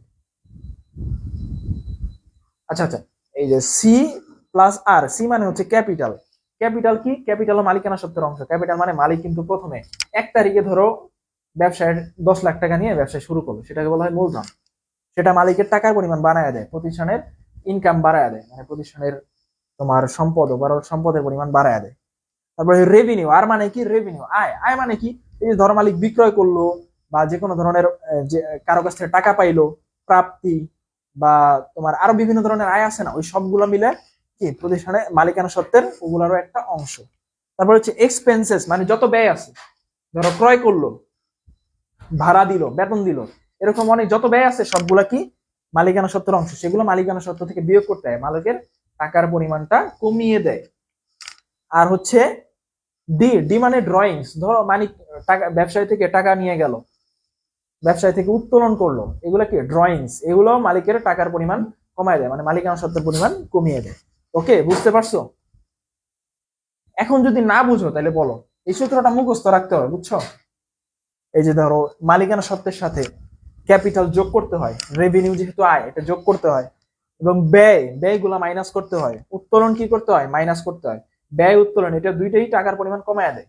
আচ্ছা আচ্ছা, এই যে সি প্লাস আর, সি মানে হচ্ছে ক্যাপিটাল। ক্যাপিটাল কি? ক্যাপিটাল ও মালিকানা সত্ত্বের অংশ। ক্যাপিটাল মানে মালিক কিন্তু প্রথমে 1 তারিখে ধরো ব্যবসায় 10 লাখ টাকা নিয়ে ব্যবসা শুরু করলো, সেটাকে বলা হয় মূলধন। সেটা মালিকের টাকার পরিমাণ বাড়ায় দেয়, প্রতিষ্ঠানের ইনকাম বাড়ায় দেয়, মানে প্রতিষ্ঠানের তোমার সম্পদ, ওভারঅল সম্পদের পরিমাণ বাড়ায় দেয়। তারপরে রেভিনিউ, আর মানে কি? রেভিনিউ, আয়। আয় মানে কি? এই যে ধর মালিক বিক্রয় করলো বা যে কোনো ধরনের যে কারো কাছ থেকে টাকা পাইলো, প্রাপ্তি বা তোমার আরো বিভিন্ন ধরনের আয় আছে না, ওই সবগুলো মিলে কি প্রতিষ্ঠানে মালিকানা সত্ত্বের ওগুলোরও একটা অংশ। তারপর হচ্ছে এক্সপেন্সেস, মানে যত ব্যয় আছে, ধরো ক্রয় করলো, ভাড়া দিল, বেতন দিল, এরকম অনেক যত ব্যয় আছে সবগুলা কি মালিকানা সত্ত্বের অংশ। সেগুলো মালিকানা সত্ত্ব থেকে বিয়োগ করতে হয়, মালিকের টাকার পরিমাণটা কমিয়ে দেয়। আর হচ্ছে ডি, ডি মানে ড্রয়িংস। ধরো মালিক টাকা ব্যবসায়ী থেকে টাকা নিয়ে গেল, ব্যবসায়ী থেকে উত্তোলন করলো, এগুলো কি? ড্রয়িংস। এগুলো মালিকের টাকার পরিমাণ কমায় দেয়, মানে মালিকানা সত্ত্বের পরিমাণ কমিয়ে দেয়। ওকে, বুঝতে পারছো? এখন যদি না বুঝো তাহলে বলো, এই সূত্রটা মুখস্থ রাখতে হবে, বুঝছো? এই যে ধরো মালিকানা সত্ত্বের সাথে ক্যাপিটাল যোগ করতে হয়, রেভিনিউ যেহেতু আয়, এটা যোগ করতে হয়, এবং ব্যয়, ব্যয়গুলো মাইনাস করতে হয়, উত্তোলন কি করতে হয়? মাইনাস করতে হয়। ব্যয় উত্তোলন এটা দুইটাই টাকার পরিমাণ কমায় দেয়।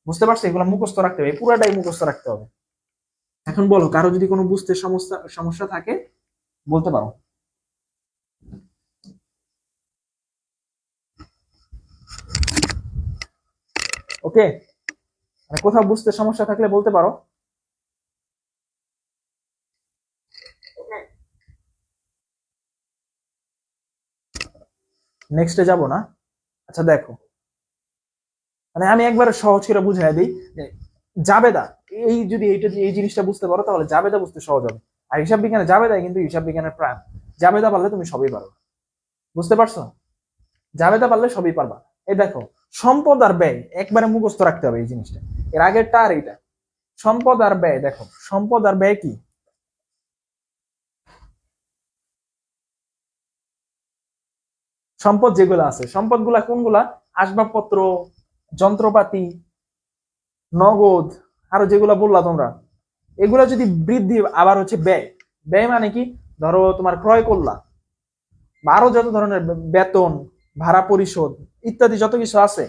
বুঝতে পারছো? এগুলো মুখস্থ রাখতে হবে, পুরাটাই মুখস্থ রাখতে হবে। এখন বলো, কারো যদি কোনো বুঝতে সমস্যা সমস্যা থাকে বলতে পারো। ওকে, মানে কোথাও বুঝতে সমস্যা থাকলে বলতে পারো। নেক্সটে যাব না? আচ্ছা দেখো, মানে আমি একবার সহজ করে বুঝাই দিই যে জাবেদা, এই যদি এইটা এই জিনিসটা বুঝতে পারো তাহলে জাবেদা বুঝতে সহজ হবে। আর হিসাব বিজ্ঞানে জাবেদা কিন্তু হিসাব বিজ্ঞানের প্রাণ। জাবেদা পারলে তুমি সবই পারো। বুঝতে পারছো? জাবেদা পারলে সবই পারবা। এই দেখো, সম্পদ আর ব্যয় একবারে মুখস্থ রাখতে হবে এই জিনিসটা, এর আগেরটা আর এইটা। সম্পদ আর ব্যয়, দেখো সম্পদ আর ব্যয় কি? সম্পদ যেগুলো আছে, সম্পদগুলা কোনগুলা? আসবাবপত্র, যন্ত্রপাতি, নগদ, আরো যেগুলা বললা তোমরা, এগুলা যদি বৃদ্ধি। আবার হচ্ছে ব্যয়, ব্যয় মানে কি? ধরো তোমার ক্রয় করলা, বা আরো যত ধরনের বেতন, ভাড়া পরিশোধ ইত্যাদি যত কিছু আছে,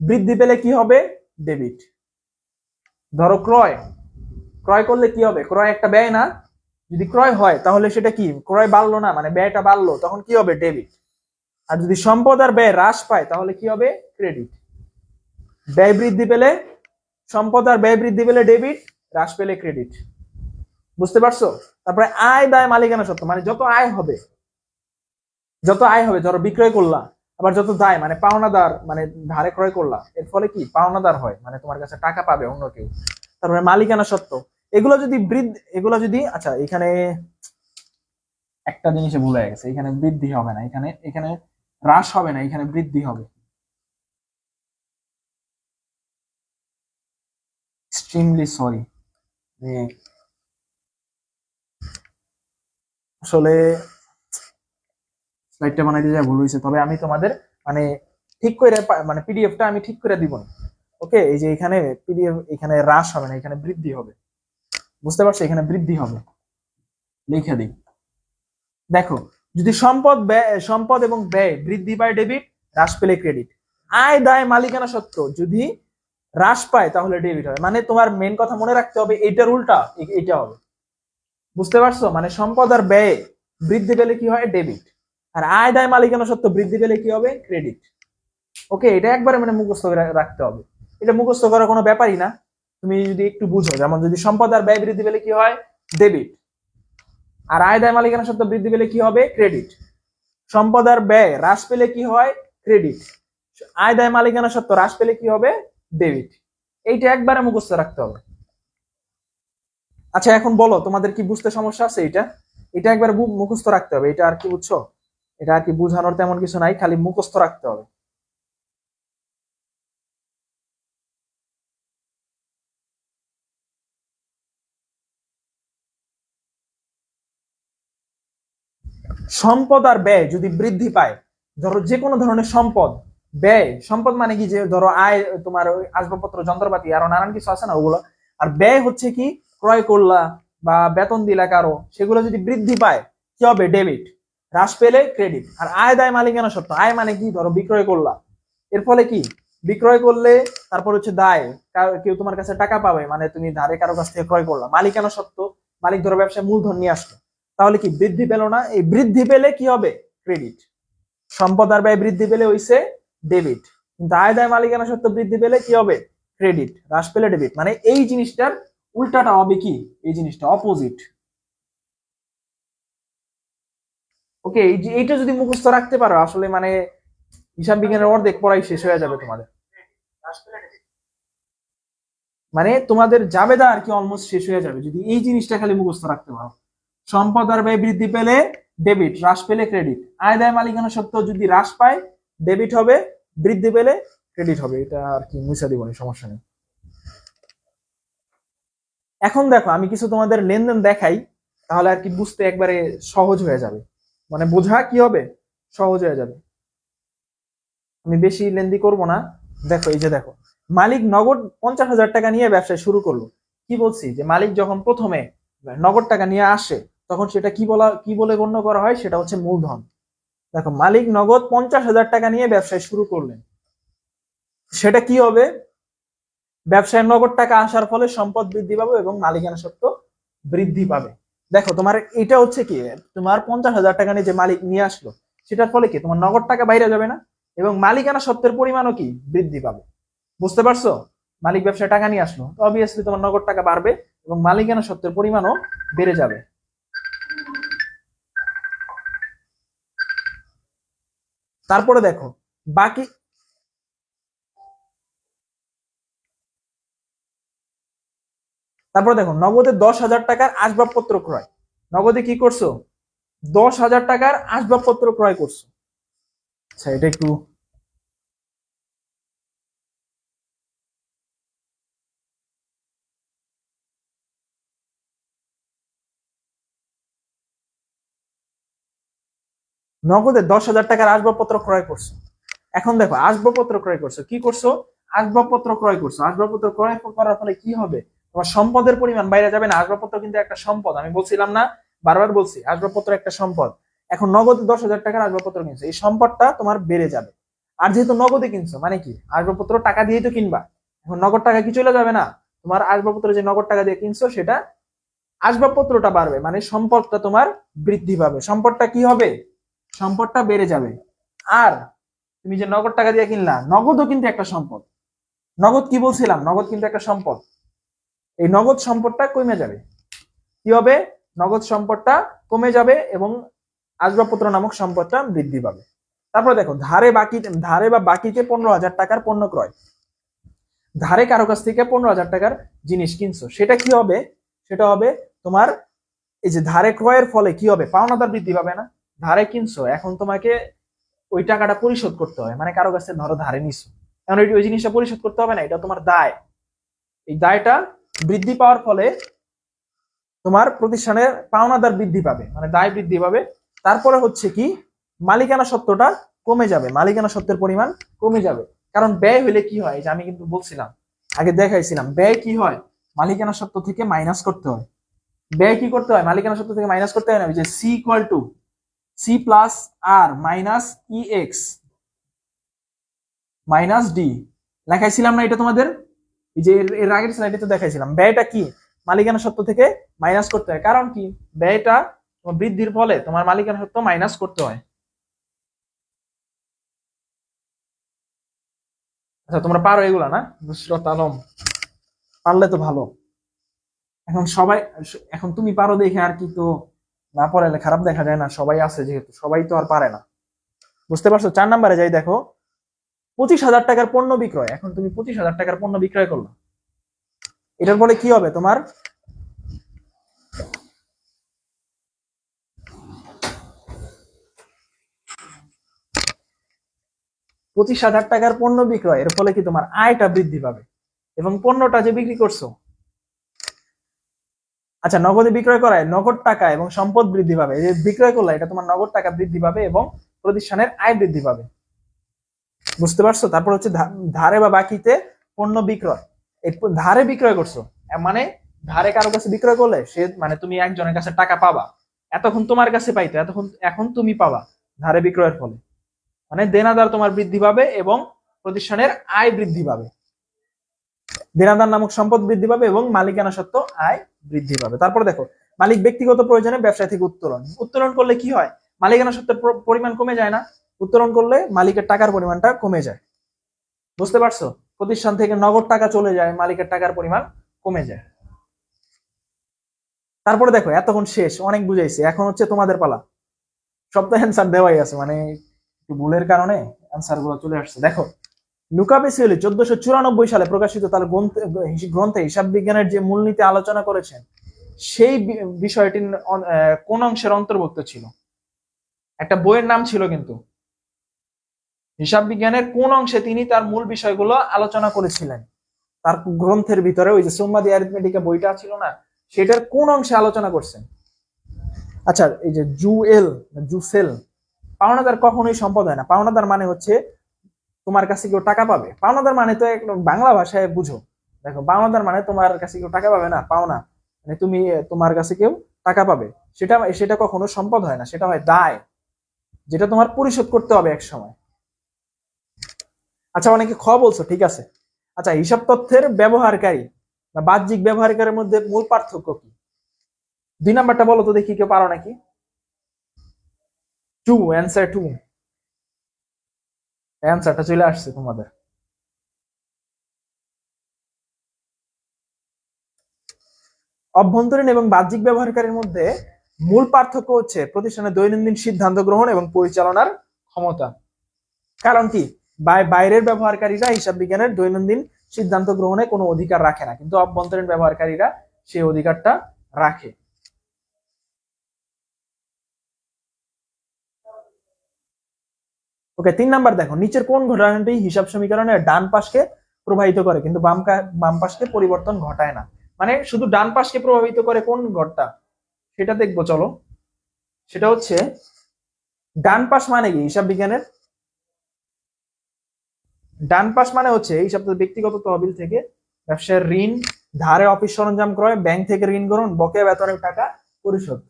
বৃদ্ধি পেলে কি হবে? ডেবিট। ধরো ক্রয়, ক্রয় করলে কি হবে? ক্রয় একটা ব্যয় না? যদি ক্রয় হয় তাহলে সেটা কি? ক্রয় বাড়লো না, মানে ব্যয়টা বাড়লো, তখন কি হবে? ডেবিট। আর যদি সম্পদ আর ব্যয় হ্রাস পায় তাহলে কি হবে? ক্রেডিট। ব্যয় বৃদ্ধি পেলে, সম্পদ আর ব্যয় বৃদ্ধি পেলে ডেবিট, হ্রাস পেলে ক্রেডিট। বুঝতে পারছো? তারপরে আয় দায় মালিকানা সত্ত্ব, মানে যত আয় হবে, যত আয় হবে, ধরো বিক্রয় করলা, আবার যত দায় মানে পাওনাদার, মানে ধারে ক্রয় করলা, এর ফলে কি পাওনাদার হয়, মানে তোমার কাছে টাকা পাবে অন্য কেউ। তারপরে মালিকানা সত্ত্ব, এগুলো যদি বৃদ্ধি, এগুলো যদি, আচ্ছা এখানে একটা জিনিসে ভুল হয়ে গেছে, এখানে বৃদ্ধি হবে না, এখানে এখানে হ্রাস হবে না, এখানে বৃদ্ধি হবে। এক্সট্রিমলি সরি, আসলে স্লাইডটা বানাইতে যা ভুল হয়েছে, তবে আমি তোমাদের মানে ঠিক করে মানে পিডিএফটা আমি ঠিক করে দিব না। ওকে, এই যে এখানে পিডিএফ, এখানে হ্রাস হবে না, এখানে বৃদ্ধি হবে। বুঝতে পারছো? এখানে বৃদ্ধি হবে, লিখে দিই। দেখো, যদি সম্পদ ব্যয়, সম্পদ এবং ব্যয় বৃদ্ধি পায় ডেবিট, হ্রাস পেলে ক্রেডিট। আয় দায় মালিকানা সত্ত্ব যদি হ্রাস পায় তাহলে ডেবিট হবে। মানে তোমার মেন কথা মনে রাখতে হবে, এইটার উল্টা এইটা হবে। বুঝতে পারছো? মানে সম্পদ আর ব্যয় বৃদ্ধি পেলে কি হয়? ডেবিট। আর আয় দায় মালিকানা সত্ত্ব বৃদ্ধি পেলে কি হবে? ক্রেডিট। ওকে, এটা একবারে মানে মুখস্থ করে রাখতে হবে, এটা মুখস্থ করার কোনো ব্যাপারই না। তুমি যদি একটু বুঝো, যেমন যদি সম্পদ আর ব্যয় বৃদ্ধি পেলে কি হয়? ডেবিট। আর আয় দায় মালিকানা সত্ত্ব বৃদ্ধি পেলে কি হবে? ক্রেডিট। সম্পদ আর ব্যয় হ্রাস পেলে কি হয়? ক্রেডিট। আয় দায় মালিকানা সত্ত্ব হ্রাস পেলে কি হবে? ডেবিট। এইটা একবারে মুখস্থ রাখতে হবে। আচ্ছা এখন বলো, তোমাদের কি বুঝতে সমস্যা আছে? এটা এটা একবার মুখস্থ রাখতে হবে, এটা আর কি, বুঝছো? এটা আর কি বুঝানোর তেমন কিছু নাই, খালি মুখস্থ রাখতে হবে। সম্পদ আর ব্যয় যদি বৃদ্ধি পায়, ধরো যে কোনো ধরনের সম্পদ, ব্যয় সম্পদ মানে কি, যে ধরো আয় তোমার ওই আসবাবপত্র যন্ত্রপাতি আরো নানান কিছু আছে না ওগুলো। আর ব্যয় হচ্ছে কি, ক্রয় করলা বা বেতন দিলা কারো, সেগুলো যদি বৃদ্ধি পায় কি হবে, ডেবিট। হ্রাস পেলে ক্রেডিট। আর আয় দায় মালিকানা সত্ত্ব, আয় মানে কি, ধরো বিক্রয় করলা, এর ফলে কি, বিক্রয় করলে তারপর হচ্ছে দায়, কেউ তোমার কাছে টাকা পাবে, মানে তুমি ধারে কারো কাছ থেকে ক্রয় করলা, মালিকানা সত্ত্ব, মালিক ধরো ব্যবসায় মূলধন নিয়ে আসলো, তাহলে কি বৃদ্ধি পেল না, এই বৃদ্ধি পেলে কি হবে, ক্রেডিট। সম্পদ আর ব্যয় বৃদ্ধি পেলে হইছে ডেবিট, কিন্তু আয় দায় মালিকানা সত্ত্ব বৃদ্ধি পেলে কি হবে, ক্রেডিট। হ্রাস পেলে ডেবিট। মানে এই জিনিসটার উল্টাটা হবে কি, এই জিনিসটা অপোজিট। ওকে, এইটা যদি মুখস্থ রাখতে পারো আসলে মানে হিসাব বিজ্ঞানের অর্ধেক পড়াই শেষ হয়ে যাবে তোমাদের। মানে তোমাদের জাবেদা আর কি অলমোস্ট শেষ হয়ে যাবে যদি এই জিনিসটা খালি মুখস্থ রাখতে পারো। সম্পদ আর ব্যয় বৃদ্ধি পেলে ডেবিট, হ্রাস পেলে ক্রেডিট। আয় দায় মালিকানা সত্ত্বেও যদি হ্রাস পায় ডেবিট হবে, বৃদ্ধি পেলে ক্রেডিট হবে। এটা আর কি মুছা দিব, সমস্যা নেই। এখন দেখো আমি কিছু তোমাদের লেনদেন দেখাই, তাহলে আর কি বুঝতে একবারে সহজ হয়ে যাবে, মানে বোঝা কি হবে, সহজ হয়ে যাবে। আমি বেশি লেন্দি করব না। দেখো এই যে দেখো, মালিক নগদ 50,000 টাকা নিয়ে ব্যবসা শুরু করলো। কি বলছি, যে মালিক যখন প্রথমে নগদ টাকা নিয়ে আসে তখন সেটা কি বলে গণ্য করা হয়, সেটা হচ্ছে মূলধন। দেখো মালিক নগদ 50,000 টাকা নিয়ে ব্যবসায় শুরু করলেন, সেটা কি হবে, ব্যবসায় নগদ টাকা আসার ফলে সম্পদ বৃদ্ধি পাবে এবং মালিকানা সত্ত্ব বৃদ্ধি পাবে। দেখো তোমার এটা হচ্ছে কি, তোমার 50,000 টাকা নিয়ে যে মালিক নিয়ে আসলো, সেটার ফলে কি তোমার নগদ টাকা বাইরে যাবে না, এবং মালিকানা সত্ত্বের পরিমাণও কি বৃদ্ধি পাবে। বুঝতে পারছো, মালিক ব্যবসায় টাকা নিয়ে আসলো, তো অবভিয়াসলি তোমার নগদ টাকা বাড়বে এবং মালিকানা সত্ত্বের পরিমাণও বেড়ে যাবে। তারপরে দেখো বাকি, তারপরে দেখো নগদে 10,000 টাকার আসবাবপত্র ক্রয়। নগদে কি করছো, 10,000 টাকার আসবাবপত্র ক্রয় করছো। আচ্ছা এটা একটু, নগদে 10,000 টাকার আসবাবপত্র ক্রয় করছো। এখন দেখো আসবাবপত্র ক্রয় করছো, কি করছো, আসবাবপত্র ক্রয় করছো। আসবাবপত্র ক্রয় করার ফলে কি হবে, তোমার সম্পদের পরিমাণ বাইরে যাবে না। আসবাবপত্র কিন্তু একটা সম্পদ, আমি বলছিলাম না, বারবার বলছি আসবাবপত্র একটা সম্পদ। এখন নগদে 10,000 টাকার আসবাবপত্র কিনছো, এই সম্পদটা তোমার বেড়ে যাবে। আর যেহেতু নগদে কিনছো মানে কি, আসবাবপত্র টাকা দিয়েই তো কিনবা, এখন নগদ টাকা কি চলে যাবে না, তোমার আসবাবপত্র যে নগদ টাকা দিয়ে কিনছো সেটা, আসবাবপত্রটা বাড়বে, মানে সম্পদটা তোমার বৃদ্ধি পাবে, সম্পদটা কি হবে, সম্পদটা বেড়ে যাবে। আর তুমি যে নগদ টাকা দিয়ে কিনলা, নগদও কিন্তু একটা সম্পদ। নগদ কি বলছিলাম, নগদ কিন্তু একটা সম্পদ। এই নগদ সম্পদটা কমে যাবে, কি হবে, নগদ সম্পদটা কমে যাবে এবং আসবাবপত্র নামক সম্পদটা বৃদ্ধি পাবে। তারপর দেখো ধারে বা বাকিতে 15,000 টাকার পণ্য ক্রয়। ধারে কারো কাছ থেকে 15,000 টাকার জিনিস কিনছো, সেটা কি হবে, সেটা হবে তোমার, এই যে ধারে ক্রয়ের ফলে কি হবে, পাওনাদার বৃদ্ধি পাবে না। ধারে কিনছো, এখন তোমাকে ওই টাকাটা পরিশোধ করতে হয়, মানে কারো কাছে ধরো ধারে নিছো, এখন ওই জিনিসটা পরিশোধ করতে হবে না, এটা তোমার দায়। এই দায়টা বৃদ্ধি পাওয়ার ফলে তোমার প্রতিষ্ঠানের পাওনাদার বৃদ্ধি পাবে, মানে দায় বৃদ্ধি পাবে। তারপরে হচ্ছে কি, মালিকানা সত্ত্বটা কমে যাবে, মালিকানা সত্ত্বের পরিমাণ কমে যাবে। কারণ ব্যয় হইলে কি হয়, যে আমি কিন্তু বলছিলাম, আগে দেখাইছিলাম, ব্যয় কি হয়, মালিকানা সত্ত্ব থেকে মাইনাস করতে হয়। ব্যয় কি করতে হয়, মালিকানা সত্ত্ব থেকে মাইনাস করতে হয় না, যে C equal to C plus R minus E X minus D, লেখাইছিলাম না এটা তোমাদের, এই যে এর আগের স্লাইডে তো দেখাইছিলাম। ব্যয়টা কি, মালিকানা সত্ত্ব থেকে মাইনাস করতে হয়, কারণ কি, ব্যয়টা তোমার বৃদ্ধির ফলে তোমার মালিকানা সত্ত্ব মাইনাস করতে হয়। আচ্ছা তোমরা পারো এগুলা না, নুসরত আলম, পারলে তো ভালো। এখন সবাই, এখন তুমি পারো দেখে আর কি, তো না পড়ালে খারাপ দেখা যায় না, সবাই আছে যেহেতু, সবাই তো আর পারে না। বুঝতে পারছো, 4 নম্বরে যাই, দেখো 25,000 টাকার পণ্য বিক্রয়। এখন তুমি 25,000 টাকার পণ্য বিক্রয় করলো, এটার ফলে কি হবে, তোমার 25,000 টাকার পণ্য বিক্রয়, এর ফলে কি তোমার আয়টা বৃদ্ধি পাবে এবং পণ্যটা যে বিক্রি করছো, আচ্ছা নগদে বিক্রয় করায় নগদ টাকা এবং সম্পদ বৃদ্ধি পাবে। এই যে বিক্রয় করলে এটা তোমার নগদ টাকা বৃদ্ধি পাবে এবং প্রতিষ্ঠানের আয় বৃদ্ধি পাবে। বুঝতে পারছো? তারপর হচ্ছে ধারে বা বাকিতে পণ্য বিক্রয়। এই ধারে বিক্রয় করছো, মানে ধারে কারো কাছে বিক্রয় করলে সে মানে তুমি একজনের কাছে টাকা পাবা, এতক্ষণ তোমার কাছে পাইতো, এখন তুমি পাবা ধারে বিক্রয়ের ফলে। মানে দেনাদার তোমার বৃদ্ধি পাবে এবং প্রতিষ্ঠানের আয় বৃদ্ধি পাবে। দেনাদার নামক সম্পদ বৃদ্ধি পাবে এবং মালিকানা সত্ত্ব আয় বৃদ্ধি পাবে। তারপর দেখো, মালিক ব্যক্তিগত প্রয়োজনে ব্যবসা থেকে উত্তোলন করলে কি হয়? মালিকানা সত্ত্বের পরিমাণ কমে যায় না? উত্তোলন করলে মালিকের টাকার পরিমাণটা কমে যায়। বুঝতে পারছো? প্রতিষ্ঠান থেকে নগদ টাকা চলে যায়, মালিকের টাকার পরিমাণ কমে যায়। তারপরে দেখো, এতক্ষণ শেষ, অনেক বুঝাইছি, এখন হচ্ছে তোমাদের পালা। সব তো অ্যান্সার দেওয়াই আছে, মানে একটু ভুলের কারণে অ্যান্সার গুলো চলে আসছে। দেখো, লুকা পেসিওলি 1494 সালে প্রকাশিত তার গ্রন্থে হিসাব বিজ্ঞানের যে মূলনীতি আলোচনা করেছেন, সেই বিষয়টি কোন অংশের অন্তর্ভুক্ত ছিল? একটা বইয়ের নাম ছিল কিন্তু, হিসাব বিজ্ঞানের কোন অংশে তিনি তার মূল বিষয়গুলো আলোচনা করেছিলেন? তার গ্রন্থের ভিতরে ওই যে সুম্মা দি অ্যারিথমেটিকা বইটা ছিল না, সেটার কোন অংশে আলোচনা করছেন? আচ্ছা, এই যে জুসেল, পাওনাদার কখনোই সম্পদ হয় না। পাওনাদার মানে হচ্ছে তোমার কাছে কেউ টাকা পাবে। পাওনাদার মানে তো বাংলা ভাষায় বুঝো। দেখো, পাওনাদার মানে তোমার কাছে কেউ টাকা পাবে না, পাওনা মানে তুমি, তোমার কাছে কেউ টাকা পাবে, সেটা সেটা কখনো সম্পদ হয় না, সেটা হয় দায়, যেটা তোমার পরিশোধ করতে হবে এক সময়। আচ্ছা, অনেকে বলছো, ঠিক আছে। আচ্ছা, হিসাব তথ্যের ব্যবহারকারী বা বাহ্যিক ব্যবহারকারীর মধ্যে মূল পার্থক্য কি? 2 নাম্বারটা বলো তো দেখি, কেউ পারো নাকি? অ্যান্সার 2, অ্যান্সারটা চলে আসছে তোমাদের। অভ্যন্তরীণ এবং বাহ্যিক ব্যবহারকারীর মধ্যে মূল পার্থক্য হচ্ছে প্রতিষ্ঠানের দৈনন্দিন সিদ্ধান্ত গ্রহণ এবং পরিচালনার ক্ষমতা। কারণ কি, বাইরের ব্যবহারকারীরা হিসাব বিজ্ঞানের দৈনন্দিন সিদ্ধান্ত গ্রহণে কোনো অধিকার রাখে না, কিন্তু অভ্যন্তরীণ ব্যবহারকারীরা সেই অধিকারটা রাখে। ওকে, 3 নাম্বার দেখো, নিচের কোন ঘটনাটি হিসাব সমীকরণের ডান পাশকে প্রভাবিত করে কিন্তু বাম পাশকে পরিবর্তন ঘটায় না? মানে শুধু ডান পাশকে প্রভাবিত করে কোন ঘটটা, সেটা দেখবো চলো। সেটা হচ্ছে, ডান পাশ মানে কি হিসাব বিজ্ঞানের? ডান পাশ মানে হচ্ছে হিসাব ব্যক্তিগত তহবিল থেকে ব্যবসায়ের ঋণ, ধারে অফিস সরঞ্জাম ক্রয়, ব্যাংক থেকে ঋণ গ্রহণ, বকেয়া বেতনের টাকা পরিশোধ।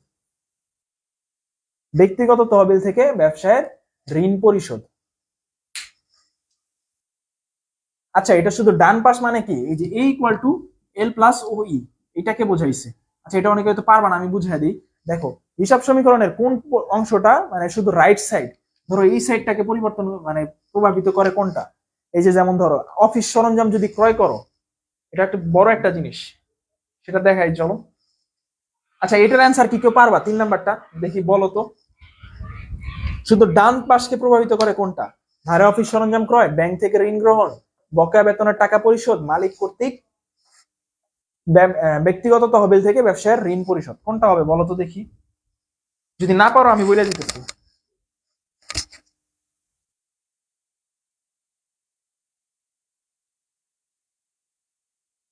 ব্যক্তিগত তহবিল থেকে ব্যবসায়ের ঋণ পরিশোধ। আচ্ছা, এটা শুধু ডান পাশ মানে কি, এই যে A=L+OE, এটাকে বোঝাইছে। আচ্ছা, এটা অনেকে হয়তো পারবা না, আমি বুঝিয়ে দিই। দেখো, হিসাব সমীকরণের কোন অংশটা মানে শুধু রাইট সাইড, ধরো এই সাইডটাকে পরিবর্তন মানে প্রভাবিত করে কোনটা? এই যে যেমন ধরো অফিস সরঞ্জাম যদি ক্রয় করো, এটা একটা বড় একটা জিনিস, সেটা দেখাই চলো। আচ্ছা, এটার অ্যান্সার কি কেউ পারবা? 3 নাম্বারটা দেখি, বলো তো। শুধু ডান পাশকে প্রভাবিত করে কোনটা? ধারে অফিস সরঞ্জাম ক্রয়, ব্যাংক থেকে ঋণ গ্রহণ, বকেয়া বেতনের টাকা পরিশোধ, মালিক কর্তৃক ব্যক্তিগত তহবিল থেকে ব্যবসায়ের ঋণ পরিশোধ। কোনটা হবে বলো তো দেখি, যদি না পারো আমি বলে দিতেছি।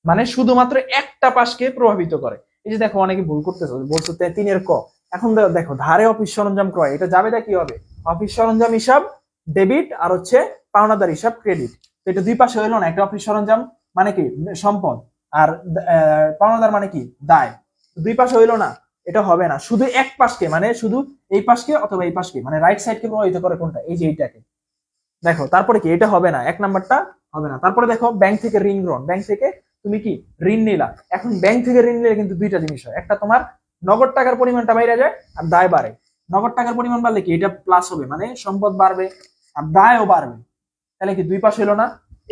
মানে শুধুমাত্র একটা পাশকে প্রভাবিত করে। এই যে দেখো, অনেকে ভুল করতেছে, বলছো 3-এর ক। এখন দেখো, ধারে অফিস সরঞ্জাম ক্রয়, এটা যাবেটা কি হবে? অফিস সরঞ্জাম হিসাব ডেবিট, আর হচ্ছে পাওনাদার হিসাব ক্রেডিট। তো এটা দুই পাশে হইলো না, একটা অফিস সরঞ্জাম মানে কি সম্পদ, আর পাওনাদার মানে কি দায়। দুই পাশে হইলো না, এটা হবে না। শুধু এক পাশকে, মানে শুধু এই পাশকে অথবা এই পাশকে, মানে রাইট সাইডকে প্রভাবিত করে কোনটা? এই যে এইটাকে। দেখো, তারপরে কি, এটা হবে না, 1 নাম্বারটা হবে না। তারপরে দেখো, ব্যাংক থেকে ঋণ গ্রহণ, ব্যাংক থেকে তুমি কি ঋণ নিলা। এখন ব্যাংক থেকে ঋণ নিলে কিন্তু দুইটা জিনিস হয়, একটা তোমার নগদ টাকার পরিমাণটা বাইরে যায়, আর দায় বাড়ে। নগদ টাকার পরিমাণ বাড়লে কি এটা প্লাস হবে, মানে সম্পদ বাড়বে আর দায়ও বাড়বে। তাহলে কি দুই পাশ হলো না?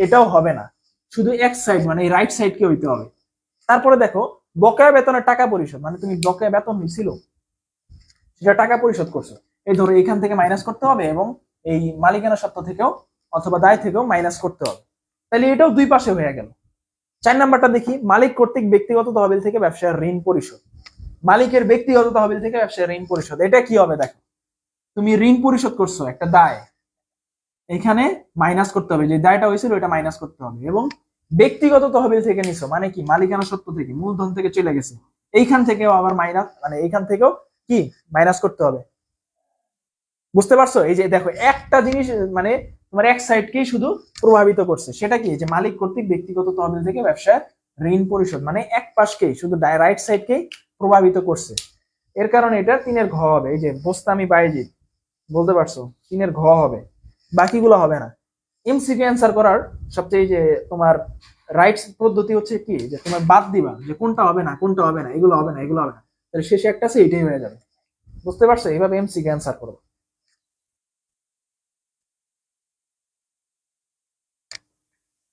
এটাও হবে না, শুধু এক সাইড মানে এই রাইট সাইড কে হইতে হবে। তারপরে দেখো, বকেয়া বেতনের টাকা পরিশোধ, মানে তুমি বকেয়া বেতন হয়েছিল সেটা টাকা পরিশোধ করছো, এই ধরো এখান থেকে মাইনাস করতে হবে এবং এই মালিকানা সত্ত্ব থেকেও অথবা দায় থেকেও মাইনাস করতে হবে। তাহলে এটাও দুই পাশে হয়ে গেল। 4 নাম্বারটা দেখি, মালিক কর্তৃক ব্যক্তিগত তহবিল থেকে ব্যবসায়ের ঋণ পরিশোধ। মালিকের ব্যক্তিগত তহবিল থেকে ব্যবসায়ের ঋণ পরিশোধ, এটা কি হবে? দেখো, তুমি ঋণ পরিশোধ করছো একটা দায়, এখানে মাইনাস করতে হবে, যে দায়টা হয়েছিল ওটা মাইনাস করতে হবে, এবং ব্যক্তিগত তহবিল থেকে নিছো মানে কি মালিকানা সত্ত্ব থেকে, মূলধন থেকে চলে গেছে, এইখান থেকেও আবার মাইনাস, মানে এইখান থেকেও কি মাইনাস করতে হবে। বুঝতে পারছো? এই যে দেখো, একটা জিনিস মানে তোমার এক সাইডকেই শুধু প্রভাবিত করছে। সেটা কি, যে মালিক কর্তৃক ব্যক্তিগত তহবিল থেকে ব্যবসায় ঋণ পরিশোধ, মানে এক পাশকেই শুধু রাইট সাইডকেই প্রভাবিত করছে। এর কারণে এটা 3-এর ঘ হবে। এই যে বোস্তামি বায়েজিদ, বলতে পারছো, 3-এর ঘ হবে, বাকিগুলো হবে না। এমসিকিউ অ্যান্সার করার সবচেয়ে যে তোমার রাইট পদ্ধতি হচ্ছে কি, যে তোমার বাদ দিবা যে কোনটা হবে না, কোনটা হবে না, এগুলো হবে না, এগুলো হবে না, তাহলে শেষে একটা আছে, এটাই হয়ে যাবে। বুঝতে পারছো? এইভাবে এমসিকিউ অ্যান্সার করবো।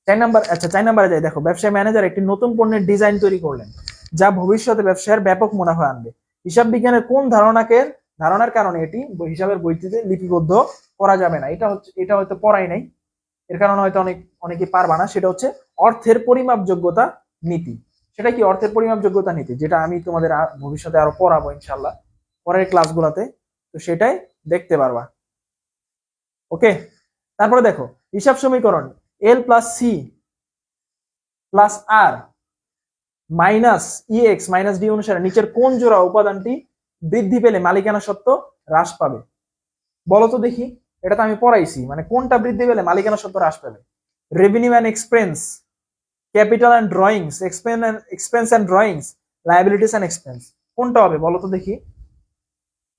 4 নাম্বার, আচ্ছা 4 নাম্বারে যাই। দেখো, ব্যবসায় ম্যানেজার একটি নতুন পণ্যের ডিজাইন তৈরি করলেন যা ভবিষ্যতে ব্যবসায়ের ব্যাপক মুনাফা আনবে। হিসাব বিজ্ঞানের কোন ধারণার কারণে এটি হিসাবের বইটিতে লিপিবদ্ধ করা যাবে না? এটা হয়তো পড়াই নাই, এর কারণে হয়তো অনেকে পারবা না। সেটা হচ্ছে অর্থের পরিমাপযোগ্যতা নীতি। সেটা কি অর্থের পরিমাপযোগ্যতা নীতি, যেটা আমি তোমাদের ভবিষ্যতে আরো পড়াবো ইনশাল্লাহ পরের ক্লাসগুলোতে, তো সেটাই দেখতে পারবা। ওকে, তারপরে দেখো হিসাব সমীকরণ এল plus C plus R minus EX minus D অনুসারে নিচের কোন জোড়া উপাদানটি বৃদ্ধি পেলে মালিকানা সত্ত্ব হ্রাস পাবে? বলো তো দেখি। এটা তো আমি পড়াইছি, মানে কোনটা বৃদ্ধি পেলে মালিকানা সত্ত্ব হ্রাস পাবে? Revenue and expense, capital and drawings, expense and drawings, liabilities and expense, কোনটা হবে বলো তো দেখি?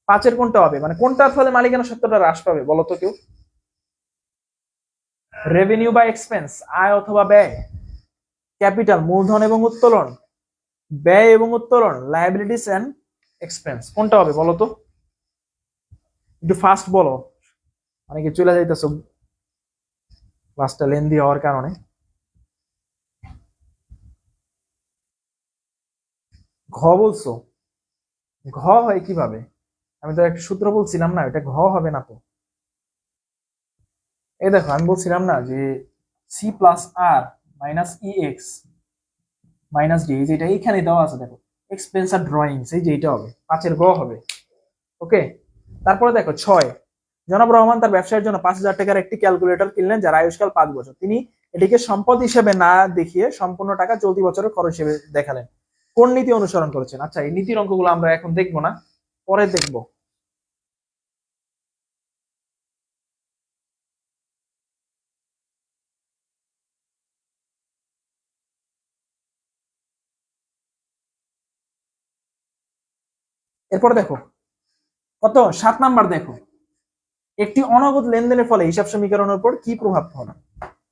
5-এর কোনটা হবে, মানে কোনটার ফলে মালিকানা সত্ত্বটা হ্রাস পাবে বলো তো কেউ? রেভিনিউ বা এক্সপেন্স, আয় অথবা ব্যয়, ক্যাপিটাল মূলধন এবং উত্তোলন, ব্যয় এবং উত্তোলন, লায়াবিলিটিস এন্ড এক্সপেন্স, কোনটা হবে বলো তো? একটু ফাস্ট বলো, অনেকে চলে যাইতেছো ক্লাসটা লেন্দি হওয়ার কারণে। ঘ বলছো? ঘ হয় কিভাবে? আমি তো একটা সূত্র বলছিলাম না, এটা ঘ হবে না তো। এই দেখো, আমি বলছিলাম না যে C plus R minus E X minus D, যেটা এইখানে দেওয়া আছে, দেখো এক্সপেন্স আর ড্রয়িংস, এই যে এটা হবে, 5-এর গ হবে। ওকে, তারপরে দেখো 6, জনাব রহমান তার ব্যবসায়ের জন্য 5,000 টাকার একটি ক্যালকুলেটর কিনলেন যার আয়ুষ্কাল 5 বছর। তিনি এটিকে সম্পদ হিসেবে না দেখিয়ে সম্পূর্ণ টাকা চলতি বছরের খরচ হিসেবে দেখালেন। কোন নীতি অনুসরণ করেছেন? আচ্ছা, এই নীতির অঙ্কগুলো আমরা এখন দেখবো না, পরে দেখবো। এরপর দেখো কত 7 নাম্বার, দেখো একটি অনগদ লেনদেনের ফলে হিসাব সমীকরণের উপর কি প্রভাব পড়ে?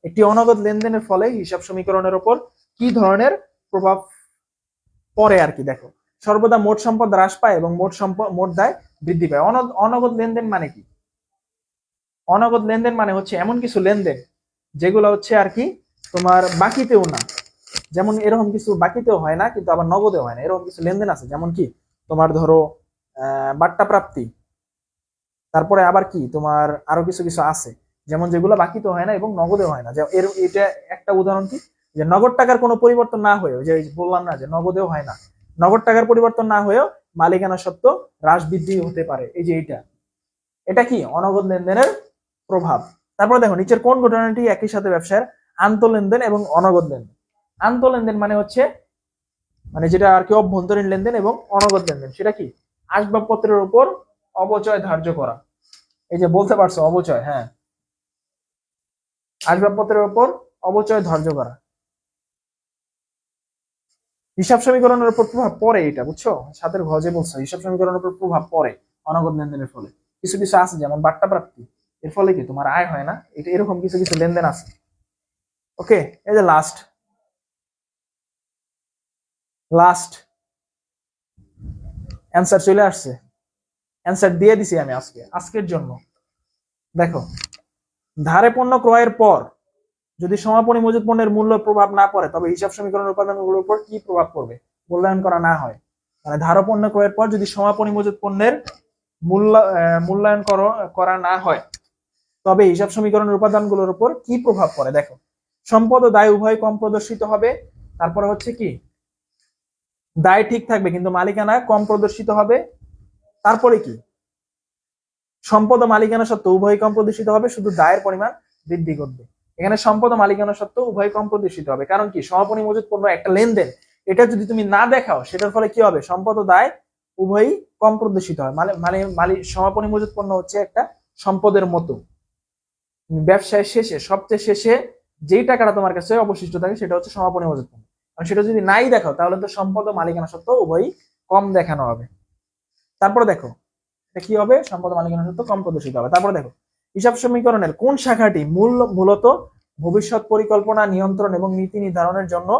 একটি অনগদ লেনদেনের ফলে হিসাব সমীকরণের উপর কি ধরনের প্রভাব পড়ে আর কি? দেখো, সর্বদা মোট সম্পদ হ্রাস পায় এবং মোট দায় বৃদ্ধি পায়। অনগদ লেনদেন মানে কি? অনগদ লেনদেন মানে হচ্ছে এমন কিছু লেনদেন যেগুলো হচ্ছে আর কি তোমার বাকিতেও না, যেমন এরকম কিছু বাকিতেও হয় না কিন্তু আবার নগদেও হয় না, এরকম কিছু লেনদেন আছে। যেমন কি তোমার ধরো বাট্টা প্রাপ্তি, তারপরে আবার কি তোমার আরো কিছু কিছু আছে, যেমন যেগুলো বাকিতেও হয় না এবং নগদেও হয় না। যে এটা একটা উদাহরণ কি, যে নগদ টাকার কোনো পরিবর্তন না হয়েও, যে বললাম না যে নগদেও হয় না, নগদ টাকার পরিবর্তন না হয়েও মালিকানা সত্ত্ব হ্রাস বৃদ্ধি হতে পারে। এই যে এটা কি অনগদ লেনদেনের প্রভাব। তারপরে দেখো নিচের কোন ঘটনাটি একই সাথে ব্যবসার আন্তঃলেনদেন এবং অনগদ লেনদেন? আন্তঃলেনদেন মানে হচ্ছে মানে যেটা আর কি অভ্যন্তরীণ লেনদেন, এবং অনগদ লেনদেন সেটা কি আসবাবপত্রের উপর অবচয় ধার্য করা। এই যে বলতে পারছো অবচয়, হ্যাঁ, আসবাবপত্রের উপর অবচয় ধার্য করা। হিসাব সমীকরণের উপর প্রভাব পড়ে, এটা বুঝছো? 7-এর ঘজে বলছো হিসাব সমীকরণের উপর প্রভাব পড়ে অনগদ লেনদেনের ফলে। কিছু কিছু আছে যেমন বাট্টা প্রাপ্তি, এর ফলে কি তোমার আয় হয় না, এটা এরকম কিছু কিছু লেনদেন আছে। ওকে, এই যে লাস্ট অ্যান্সার চলে আসছে, অ্যান্সার দিয়ে দিছি আমি আজকের জন্য। দেখো, ধারে পণ্য ক্রয়ের পর যদি সমাপনী মজুত পণ্যের মূল্য প্রভাব না পড়ে তবে হিসাব সমীকরণের উপাদানগুলোর উপর কি প্রভাব পড়বে? মূল্যায়ন করা না হয়, মানে ধারো পণ্য ক্রয়ের পর যদি সমাপনী মজুত পণ্যের মূল্যায়ন করা না হয় তবে হিসাব সমীকরণের উপাদানগুলোর উপর কি প্রভাব পড়ে? দেখো, সম্পদ ও দায় উভয় কম প্রদর্শিত হবে। তারপরে হচ্ছে কি দায় ঠিক থাকবে কিন্তু মালিকানা কম প্রদর্শিত হবে। তারপরে কি সম্পদ ও মালিকানা সত্ত্বেও উভয় কম প্রদর্শিত হবে, শুধু দায়ের পরিমাণ বৃদ্ধি ঘটবে। এখানে সম্পদ ও মালিকানা সত্ত্বেও উভয় কম প্রদর্শিত হবে, কারণ কি সমাপনী মজুত পণ্য একটা লেনদেন, এটা যদি তুমি না দেখাও সেটার ফলে কি হবে, সম্পদ ও দায় উভয়ই কম প্রদর্শিত হয়। মানে সমাপনী মজুত পণ্য হচ্ছে একটা সম্পদের মতো, ব্যবসায় শেষে সবচেয়ে শেষে যেই টাকাটা তোমার কাছে অবশিষ্ট থাকে সেটা হচ্ছে সমাপনী মজুত পণ্য। কারণ সেটা যদি নাই দেখো তাহলে তো সম্পদ ও মালিকানা সত্ত্ব উভয়ই কম দেখানো হবে। তারপরে দেখো এটা কি হবে, সম্পদ ও মালিকানা সত্ত্ব কম প্রদর্শিত হবে। তারপরে দেখো হিসাব সমীকরণের কোন শাখাটি মূলত ভবিষ্যৎ পরিকল্পনা, নিয়ন্ত্রণ এবং নীতি নির্ধারণের জন্য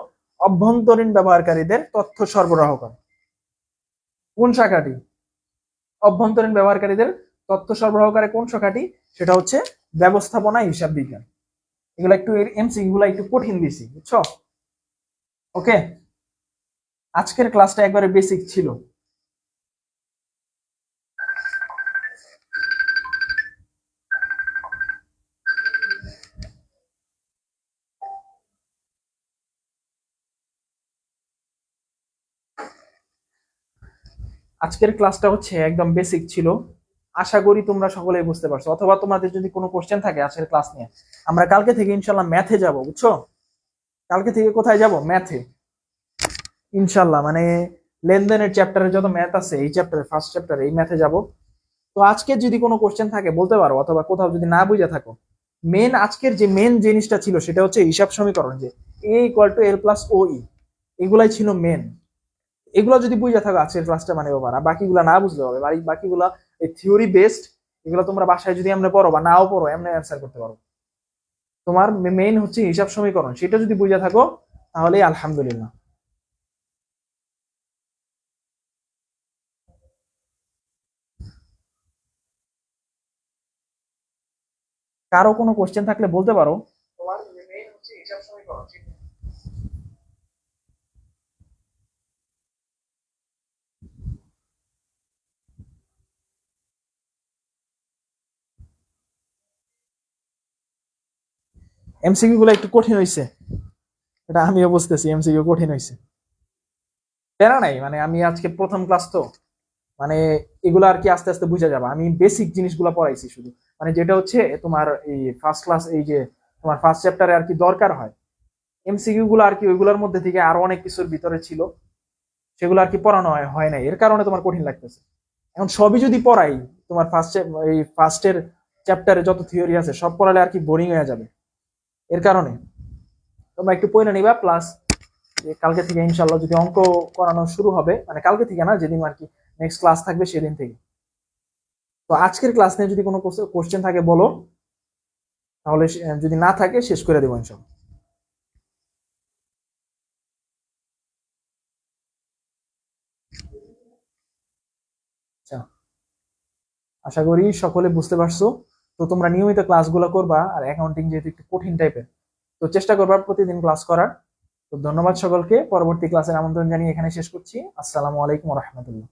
অভ্যন্তরীণ ব্যবহারকারীদের তথ্য সরবরাহ করে। কোন শাখাটি অভ্যন্তরীণ ব্যবহারকারীদের তথ্য সরবরাহ করে, কোন শাখাটি? সেটা হচ্ছে ব্যবস্থাপনা হিসাব বিজ্ঞান। এগুলো একটু এমসিকিউ গুলো একটু কঠিন দিছি, বুঝছো? ওকে, আজকের ক্লাসটা একবারে বেসিক ছিল। আজকের ক্লাসটা হচ্ছে একদম বেসিক ছিল। আশা করি তোমরা সকলেই বুঝতে পারছো, অথবা তোমাদের যদি কোনো কোশ্চেন থাকে আজকের ক্লাস নিয়ে, আমরা কালকে থেকে ইনশাল্লাহ ম্যাথে যাব, বুঝছো? কালকে থেকে কোথায় যাব? ম্যাথে ইনশাল্লাহ। মানে লেনদেনের চ্যাপ্টারে যত ম্যাথ আছে এই চ্যাপ্টারে, ফার্স্ট চ্যাপ্টারে এই ম্যাথে যাব। তো আজকে যদি কোনো কোশ্চেন থাকে বলতে পারো, অথবা কোথাও যদি না বুঝে থাকো, আজকের যে মেন জিনিসটা ছিল সেটা হচ্ছে হিসাব সমীকরণ, যে এ equal to L plus O ই, এগুলাই ছিল মেন। এগুলো যদি বুঝে থাকো আজকের ক্লাসটা মানে পারা, বাকিগুলা না বুঝলে হবে। বাকিগুলা এই থিওরি বেসড, এগুলো তোমরা বাসায় যদি এমনি পড়ো বা নাও পড়ো এমনি অ্যান্সার করতে পারো। তোমার মেইন হচ্ছে হিসাব সমীকরণ, সেটা যদি বুঝে থাকো তাহলেই আলহামদুলিল্লাহ। কারো কোনো কোশ্চেন থাকলে বলতে পারো। তোমার মেইন হচ্ছে হিসাব সমীকরণ। এমসিকিউ গুলো একটু কঠিন হয়েছে, এটা আমিও বুঝতেছি, এমসিকিউ কঠিন হয়েছে। প্যারা নাই, মানে আমি আজকে প্রথম ক্লাস তো, মানে এগুলো আর কি আস্তে আস্তে বুঝে যাবে। আমি বেসিক জিনিসগুলো পড়াইছি শুধু, মানে যেটা হচ্ছে তোমার এই ফার্স্ট ক্লাস, এই যে তোমার ফার্স্ট চ্যাপ্টারে আর কি দরকার হয় এমসিকিউ গুলো আর কি, ওইগুলোর মধ্যে থেকে আরো অনেক কিছুর ভিতরে ছিল, সেগুলো আর কি পড়ানো হয় নাই, এর কারণে তোমার কঠিন লাগতেছে। এখন সবই যদি পড়াই, তোমার এই ফার্স্টের চ্যাপ্টারে যত থিওরি আছে সব পড়ালে আর কি বোরিং হয়ে যাবে। এর কারণে তোমরা একটু পড়ে নিবা, প্লাস কালকে থেকে ইনশাল্লাহ যদি অঙ্ক করানো শুরু হবে, মানে কালকে থেকে না, যেদিন আর কি নেক্সট ক্লাস থাকবে সেদিন থেকে। তো আজকের ক্লাস নিয়ে যদি কোনো কোশ্চেন থাকে বলো, তাহলে যদি না থাকে শেষ করে দেবো ইনশাল্লাহ। আচ্ছা, আশা করি সকলে বুঝতে পারছো। তো তোমরা নিয়মিত ক্লাসগুলো করবা, আর অ্যাকাউন্টিং যেহেতু একটু কঠিন টাইপের, তো চেষ্টা করবা প্রতিদিন ক্লাস করার। তো ধন্যবাদ সকলকে, পরবর্তী ক্লাসের আমন্ত্রণ জানিয়ে এখানে শেষ করছি। আসসালামু আলাইকুম রহমতুল্লাহ।